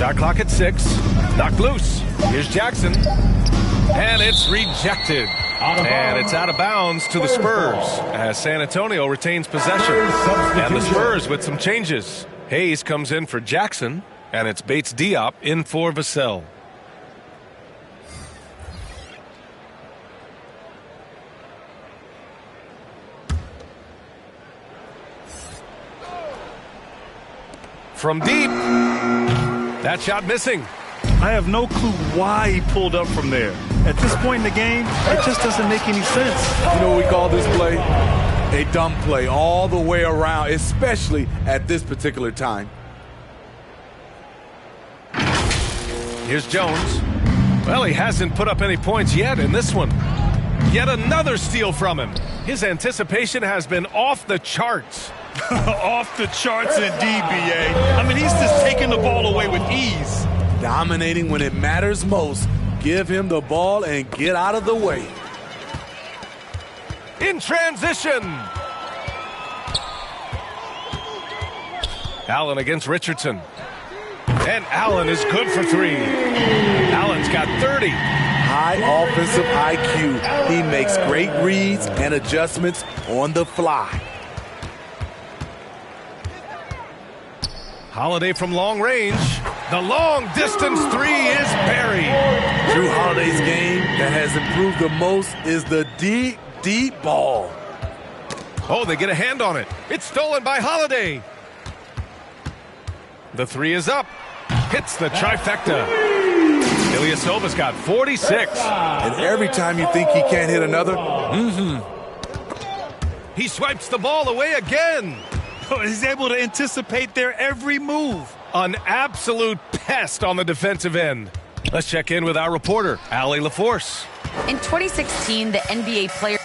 Shot clock at 6. Knocked loose. Here's Jackson. And it's rejected. And it's out of bounds to the Spurs as San Antonio retains possession. And the Spurs with some changes. Hayes comes in for Jackson, and it's Bates Diop in for Vassell. From deep. That shot missing. I have no clue why he pulled up from there. At this point in the game, it just doesn't make any sense. You know what we call this play? A dumb play all the way around, especially at this particular time. Here's Jones. Well, he hasn't put up any points yet in this one. Yet another steal from him. His anticipation has been off the charts. Off the charts indeed, B.A. I mean, he's just taking the ball away with ease. Dominating when it matters most. Give him the ball and get out of the way. In transition. Allen against Richardson. And Allen is good for 3. Allen's got 30. High offensive IQ. He makes great reads and adjustments on the fly. Holiday from long range. The long distance 3 is buried. Drew Holiday's game that has improved the most is the deep, deep ball. Oh, they get a hand on it. It's stolen by Holiday. The 3 is up. Hits the trifecta. Ilyasova's got 46. And every time you think he can't hit another, he swipes the ball away again. He's able to anticipate their every move. An absolute pest on the defensive end. Let's check in with our reporter, Allie LaForce. In 2016, the NBA player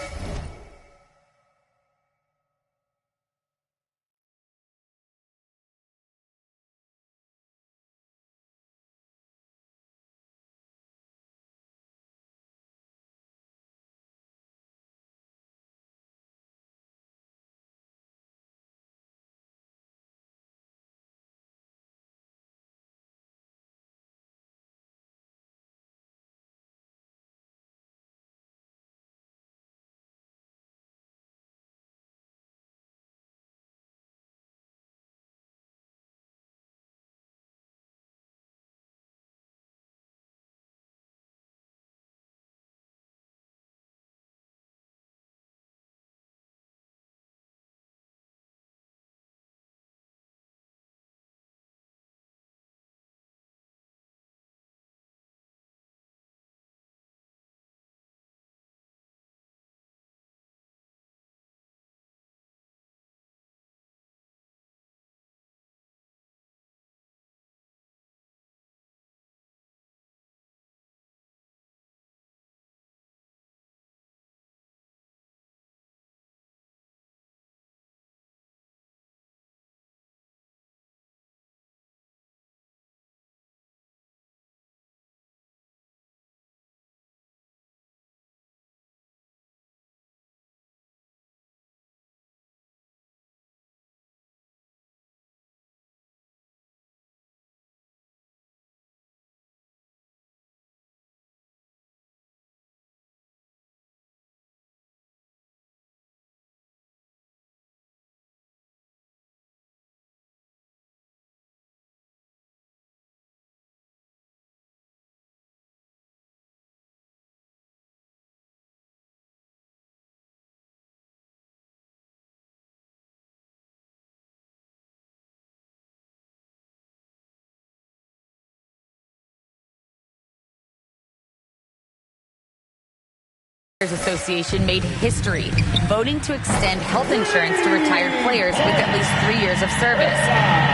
Association made history, voting to extend health insurance to retired players with at least 3 years of service.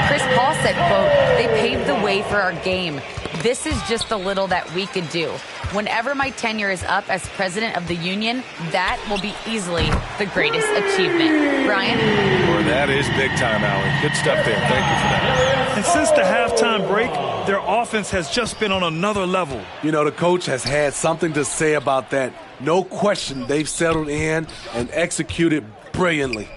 Chris Paul said, quote, "They paved the way for our game. This is just a little that we could do. Whenever my tenure is up as president of the union, that will be easily the greatest achievement." Brian? Well, that is big time, Allen. Good stuff there. Thank you for that. And since the halftime break, their offense has just been on another level. You know, the coach has had something to say about that. No question, they've settled in and executed brilliantly.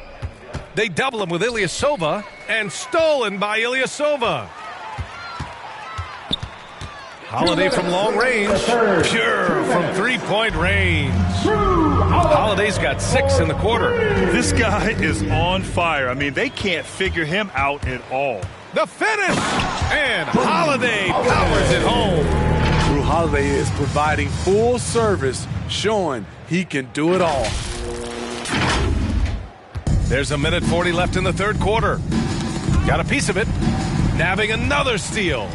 They double him with Ilyasova, and stolen by Ilyasova. Holiday from long range. Pure from three-point range. Holiday's got 6 in the quarter. This guy is on fire. I mean, they can't figure him out at all. The finish! And Holiday powers it home. Drew Holiday is providing full service, showing he can do it all. There's a minute 40 left in the third quarter. Got a piece of it. Nabbing another steal.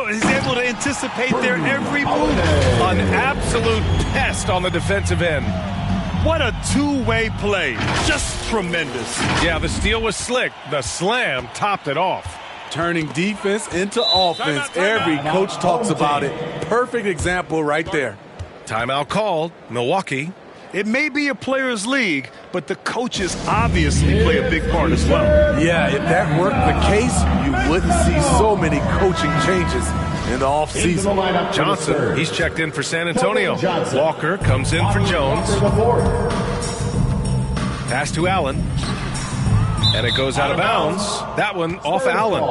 He's able to anticipate their every move. An absolute pest on the defensive end. What a two-way play. Just tremendous. Yeah, the steal was slick. The slam topped it off. Turning defense into offense. Every coach talks about it. Perfect example right there. Timeout called. Milwaukee. It may be a players' league, but the coaches obviously play a big part as well. Yeah, if that weren't the case, you wouldn't see so many coaching changes in the offseason. Johnson, he's checked in for San Antonio. Walker comes in for Jones. Pass to Allen. And it goes out of bounds. That one off Allen.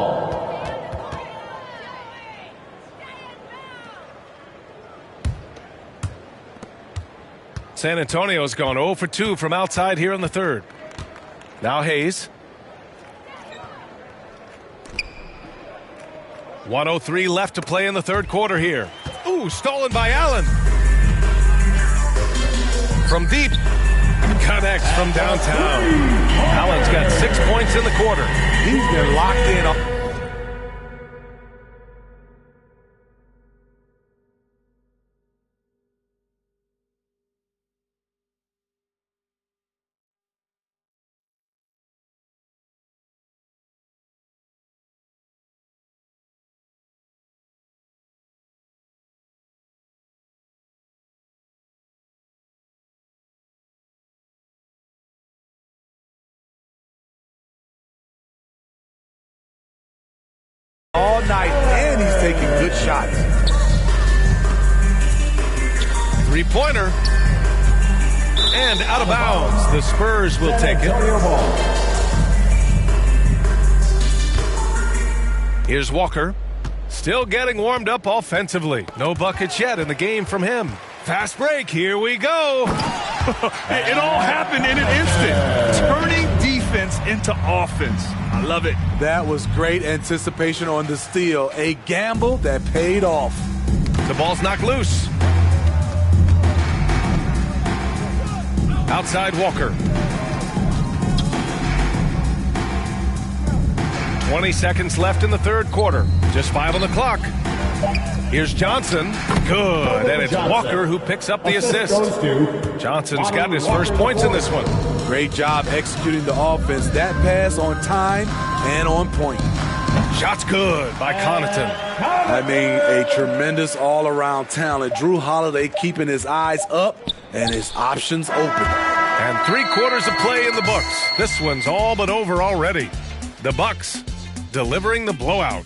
San Antonio's gone 0 for 2 from outside here in the third. Now Hayes. 1:03 left to play in the third quarter here. Ooh, stolen by Allen. From deep. Connects from downtown. Allen's got 6 points in the quarter. He's been locked in. All night, and he's taking good shots. Three-pointer. And out of bounds. The Spurs will take it. Here's Walker. Still getting warmed up offensively. No buckets yet in the game from him. Fast break. Here we go. It all happened in an instant. Turning defense into offense. I love it. That was great anticipation on the steal. A gamble that paid off. The ball's knocked loose. Outside Walker. 20 seconds left in the third quarter. Just 5 on the clock. Here's Johnson. Good. And it's Walker who picks up the assist. Johnson's got his first points in this one. Great job executing the offense. That pass on time and on point. Shot's good by Connaughton. I mean, a tremendous all-around talent. Drew Holiday keeping his eyes up and his options open. And 3 quarters of play in the books. This one's all but over already. The Bucks delivering the blowout.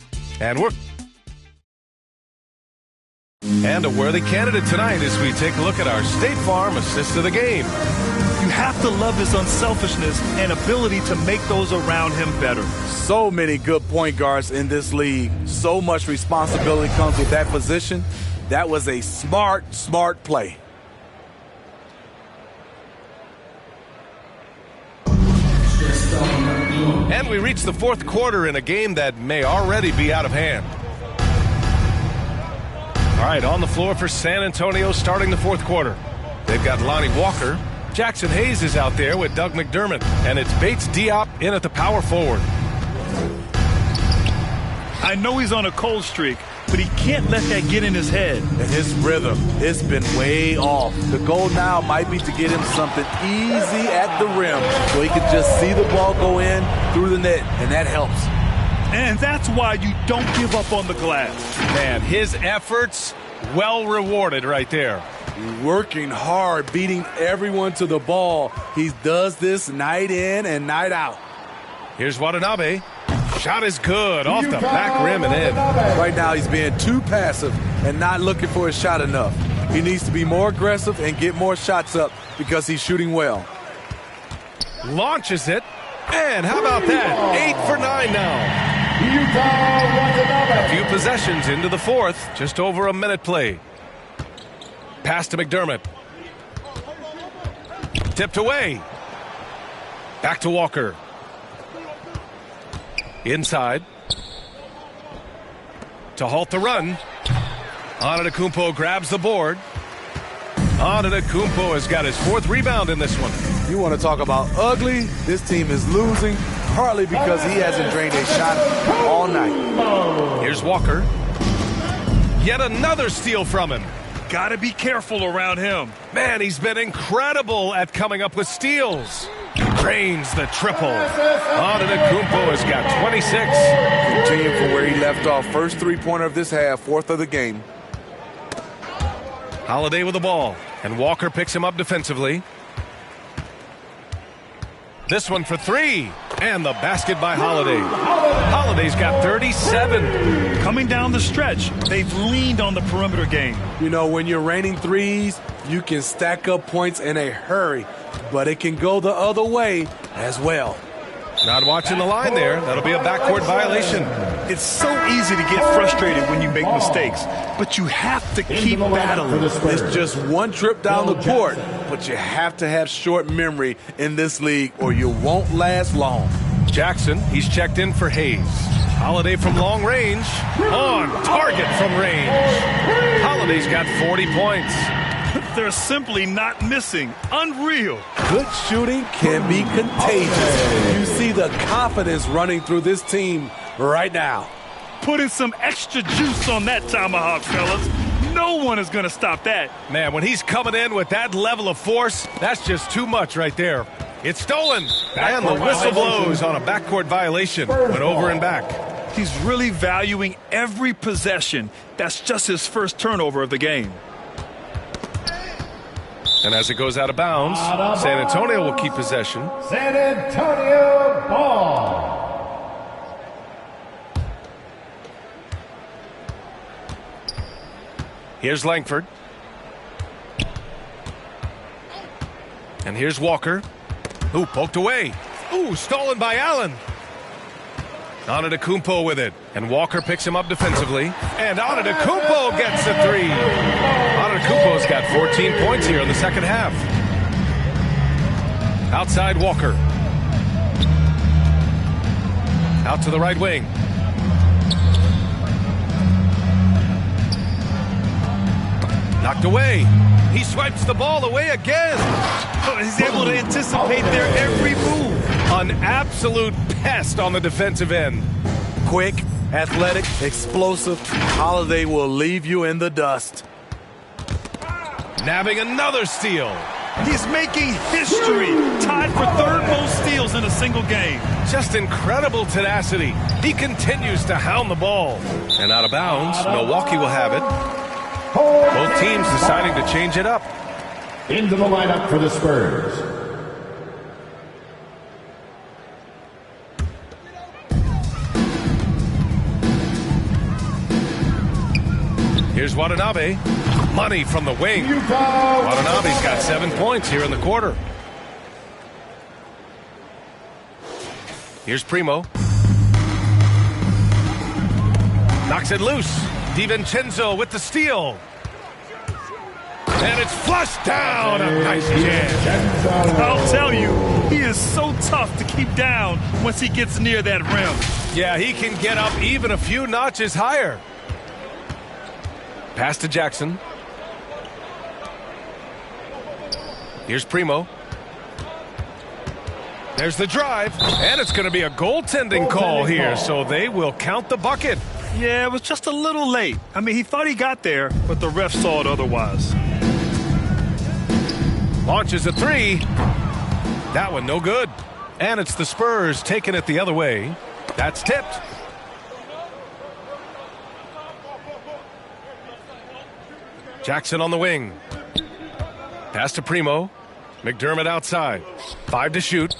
And a worthy candidate tonight as we take a look at our State Farm assist of the game. You have to love his unselfishness and ability to make those around him better. So many good point guards in this league. So much responsibility comes with that position. That was a smart play. And we reach the fourth quarter in a game that may already be out of hand. All right, on the floor for San Antonio starting the fourth quarter. They've got Lonnie Walker. Jackson Hayes is out there with Doug McDermott. And it's Bates Diop in at the power forward. I know he's on a cold streak, but he can't let that get in his head. And his rhythm, it's been way off. The goal now might be to get him something easy at the rim so he can just see the ball go in through the net, and that helps. And that's why you don't give up on the glass. Man, his efforts well rewarded right there. Working hard, beating everyone to the ball. He does this night in and night out. Here's Watanabe. Shot is good off the back rim and in. Right now he's being too passive and not looking for his shot enough. He needs to be more aggressive and get more shots up because he's shooting well. Launches it. And how about that? 8 for 9 now. A few possessions into the fourth, just over a minute play. Pass to McDermott. Tipped away. Back to Walker. Inside. To halt the run. Antetokounmpo grabs the board. Antetokounmpo has got his fourth rebound in this one. You want to talk about ugly? This team is losing, partly because he hasn't drained a shot all night. Here's Walker. Yet another steal from him. Got to be careful around him. Man, he's been incredible at coming up with steals. Drains the triple. Antetokounmpo has got 26. Continuing from where he left off. First three-pointer of this half, fourth of the game. Holiday with the ball, and Walker picks him up defensively. This one for three, and the basket by Holiday. Holiday's got 37. Coming down the stretch, they've leaned on the perimeter game. You know, when you're raining threes, you can stack up points in a hurry, but it can go the other way as well. Not watching the line there. That'll be a backcourt violation. It's so easy to get frustrated when you make mistakes, but you have to keep battling. It's just one trip down the court, but you have to have short memory in this league or you won't last long. Jackson, he's checked in for Hayes. Holiday from long range. On target from range. Holiday's got 40 points. They're simply not missing. Unreal. Good shooting can be contagious. You see the confidence running through this team right now. Putting some extra juice on that tomahawk, fellas. No one is going to stop that. Man, when he's coming in with that level of force, that's just too much right there. It's stolen. And the whistle blows on a backcourt violation. Went over and back. He's really valuing every possession. That's just his first turnover of the game. And as it goes out of bounds, San Antonio will keep possession. San Antonio ball. Here's Langford. And here's Walker. Ooh, poked away. Ooh, stolen by Allen. Antetokounmpo with it. And Walker picks him up defensively. And Antetokounmpo gets a three. Antetokounmpo's got 14 points here in the second half. Outside Walker. Out to the right wing. Knocked away. He swipes the ball away again. Oh, he's able to anticipate their every move. An absolute pest on the defensive end. Quick, athletic, explosive. Holiday will leave you in the dust. Nabbing another steal. He's making history. Tied for third most steals in a single game. Just incredible tenacity. He continues to hound the ball. And out of bounds, Milwaukee will have it. Both teams deciding to change it up. Into the lineup for the Spurs. Here's Watanabe. Money from the wing. Watanabe's got 7 points here in the quarter. Here's Primo. Knocks it loose. DiVincenzo with the steal. And it's flushed down. A nice jam. I'll tell you, he is so tough to keep down once he gets near that rim. Yeah, he can get up even a few notches higher. Pass to Jackson. Here's Primo. There's the drive. And it's going to be a goaltending call here, so they will count the bucket. Yeah, it was just a little late. I mean, he thought he got there, but the ref saw it otherwise. Launches a three. That one no good. And it's the Spurs taking it the other way. That's tipped. Jackson on the wing. Pass to Primo. McDermott outside. 5 to shoot.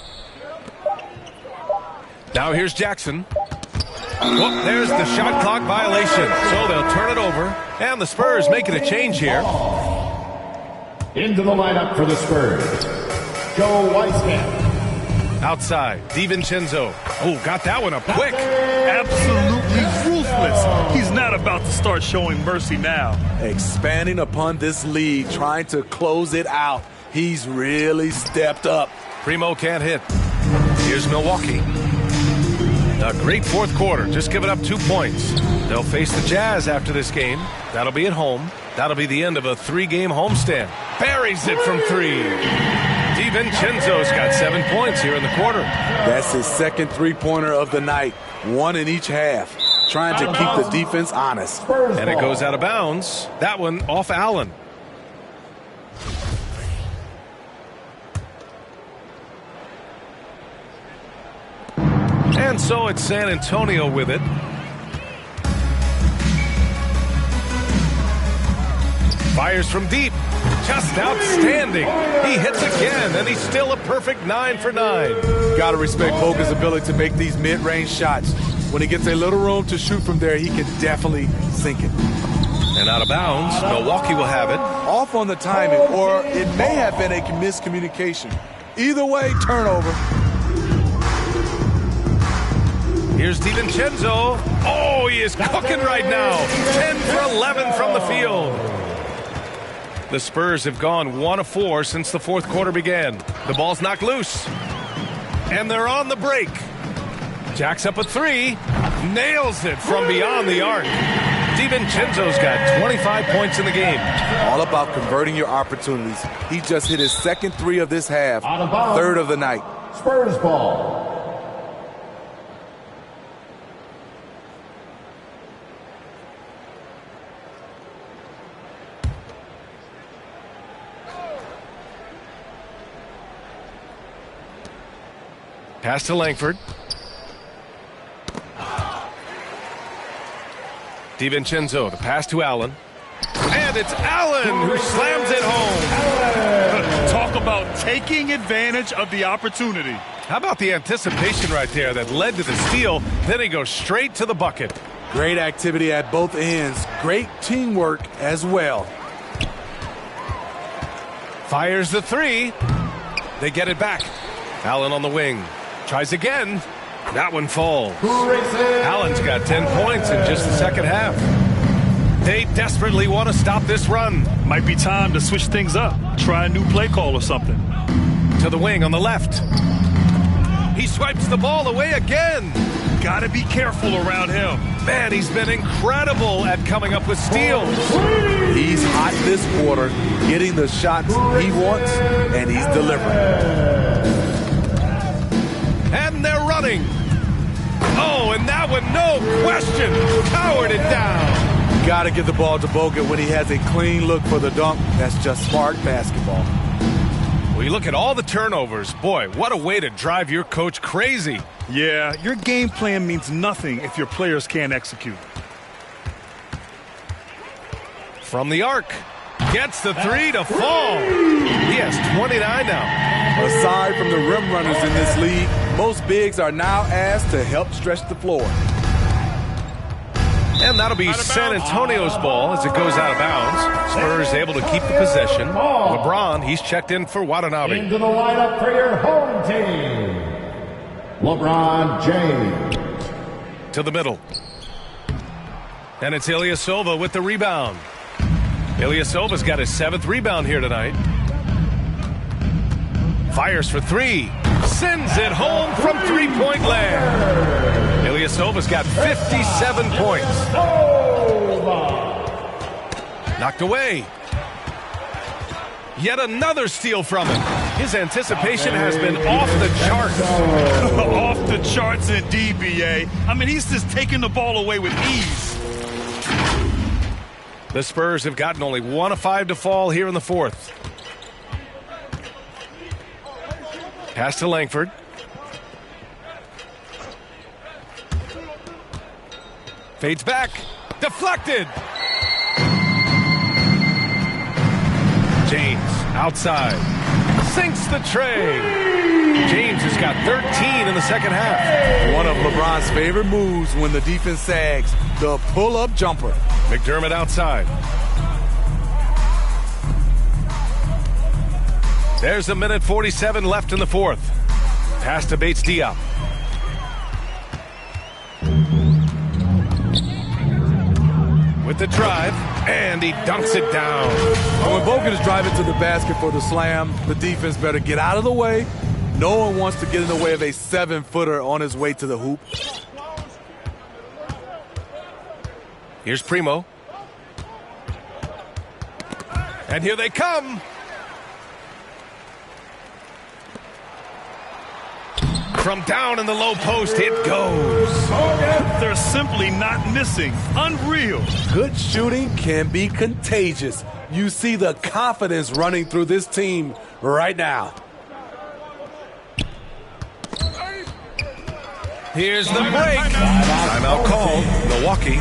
Now here's Jackson. Well, there's the shot clock violation. So they'll turn it over. And the Spurs making a change here. Into the lineup for the Spurs, Joe Wieskamp. Outside, DiVincenzo. Oh, got that one up quick. Absolutely ruthless. He's not about to start showing mercy now. Expanding upon this lead, trying to close it out. He's really stepped up. Primo can't hit. Here's Milwaukee. A great fourth quarter, just giving up 2 points. They'll face the Jazz after this game. That'll be at home. That'll be the end of a 3-game homestand. Buries it from 3. DiVincenzo's got 7 points here in the quarter. That's his second three-pointer of the night. 1 in each half. Trying to keep the defense honest. And it goes out of bounds. That one off Allen. And so it's San Antonio with it. Fires from deep. Just outstanding. He hits again, and he's still a perfect 9 for 9. Got to respect Boga's ability to make these mid-range shots. When he gets a little room to shoot from there, he can definitely sink it. And out of bounds, Milwaukee will have it. Off on the timing, or it may have been a miscommunication. Either way, turnover. Here's DiVincenzo. Oh, he is cooking right now. 10 for 11 from the field. The Spurs have gone 1 of 4 since the fourth quarter began. The ball's knocked loose. And they're on the break. Jacks up a 3. Nails it from beyond the arc. DiVincenzo's got 25 points in the game. All about converting your opportunities. He just hit his second 3 of this half. Third of the night. Spurs ball. Pass to Langford. DiVincenzo, the pass to Allen. And it's Allen who slams it home. Talk about taking advantage of the opportunity. How about the anticipation right there that led to the steal? Then he goes straight to the bucket. Great activity at both ends. Great teamwork as well. Fires the 3. They get it back. Allen on the wing. Tries again. That one falls. Allen's got 10 points in just the second half. They desperately want to stop this run. Might be time to switch things up. Try a new play call or something. To the wing on the left. He swipes the ball away again. Gotta be careful around him. Man, he's been incredible at coming up with steals. He's hot this quarter, getting the shots he wants, and he's delivering. And they're running. Oh, and that one, no question, powered it down. Got to give the ball to Bogut when he has a clean look for the dunk. That's just smart basketball. We look at all the turnovers. Boy, what a way to drive your coach crazy. Yeah, your game plan means nothing if your players can't execute. From the arc. Gets the 3 to fall. He has 29 now. Aside from the rim runners in this league, most bigs are now asked to help stretch the floor. And that'll be San Antonio's ball as it goes out of bounds. Spurs able to keep the possession. LeBron, he's checked in for Watanabe. Into the lineup for your home team, LeBron James. To the middle. And it's Ilyasova with the rebound. Ilyasova's got his 7th rebound here tonight. Fires for 3. Sends it home from three-point land. Ilyasova's got 57 points. Knocked away. Yet another steal from him. His anticipation has been off the charts. Off the charts indeed, B.A. I mean, he's just taking the ball away with ease. The Spurs have gotten only 1 of 5 to fall here in the fourth. Pass to Langford. Fades back. Deflected. James outside. Sinks the tray. James has got 13 in the second half. One of LeBron's favorite moves when the defense sags, the pull-up jumper. McDermott outside. There's a minute 47 left in the fourth. Pass to Bates Diop. With the drive, and he dunks it down. When Bogut is driving to the basket for the slam, the defense better get out of the way. No one wants to get in the way of a 7-footer on his way to the hoop. Here's Primo. And here they come. From down in the low post, it goes. They're simply not missing. Unreal. Good shooting can be contagious. You see the confidence running through this team right now. Here's the break. Timeout called. Milwaukee.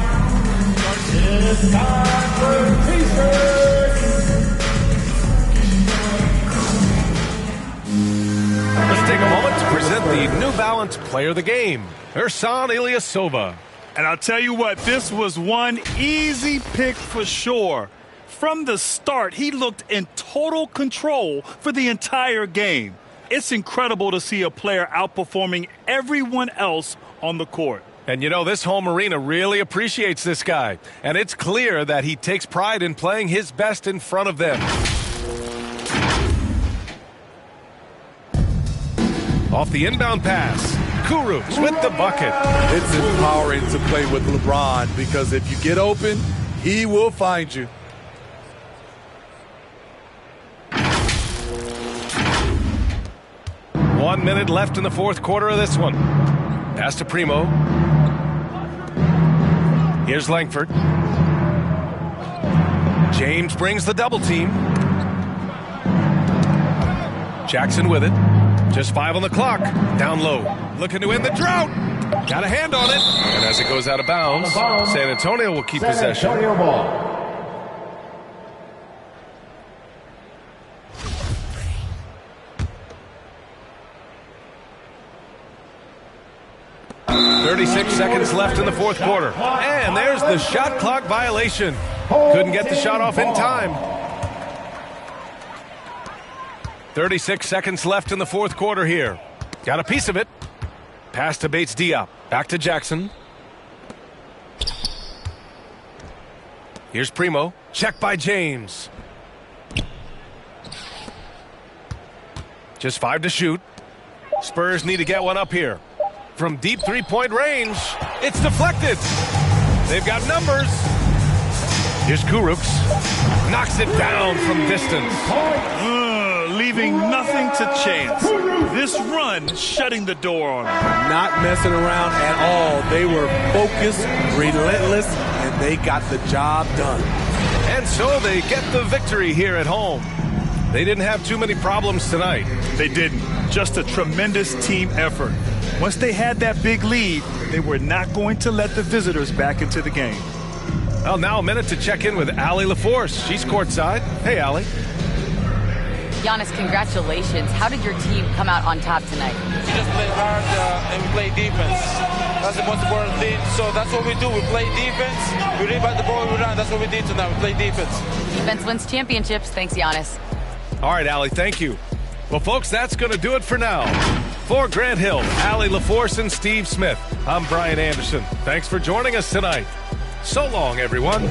Let's take a moment to present the New Balance Player of the Game, Ersan Ilyasova. And I'll tell you what, this was one easy pick for sure. From the start, he looked in total control for the entire game. It's incredible to see a player outperforming everyone else on the court. And you know, this home arena really appreciates this guy. And it's clear that he takes pride in playing his best in front of them. Off the inbound pass, Kurucs with the bucket. It's empowering to play with LeBron because if you get open, he will find you. One minute left in the fourth quarter of this one. Pass to Primo. Here's Langford. James brings the double team. Jackson with it. Just 5 on the clock. Down low. Looking to end the drought. Got a hand on it. And as it goes out of bounds, San Antonio will keep possession. Antonio ball. 36 seconds left in the fourth quarter. And there's the shot clock violation. Couldn't get the shot off in time. 36 seconds left in the fourth quarter here. Got a piece of it. Pass to Bates Diop. Back to Jackson. Here's Primo. Check by James. Just 5 to shoot. Spurs need to get one up here. From deep three-point range, it's deflected. They've got numbers. Here's Kurucs. Knocks it down from distance. Leaving nothing to chance. This run shutting the door on them. Not messing around at all. They were focused, relentless, and they got the job done. And so they get the victory here at home. They didn't have too many problems tonight. They didn't. Just a tremendous team effort. Once they had that big lead, they were not going to let the visitors back into the game. Well, now a minute to check in with Allie LaForce. She's courtside. Hey, Allie. Giannis, congratulations. How did your team come out on top tonight? We just play hard and we play defense. That's the most important thing. So that's what we do. We play defense. We rebound the ball, we run. That's what we did tonight. We play defense. Defense wins championships. Thanks, Giannis. All right, Allie, thank you. Well, folks, that's going to do it for now. For Grant Hill, Allie LaForce, and Steve Smith, I'm Brian Anderson. Thanks for joining us tonight. So long, everyone.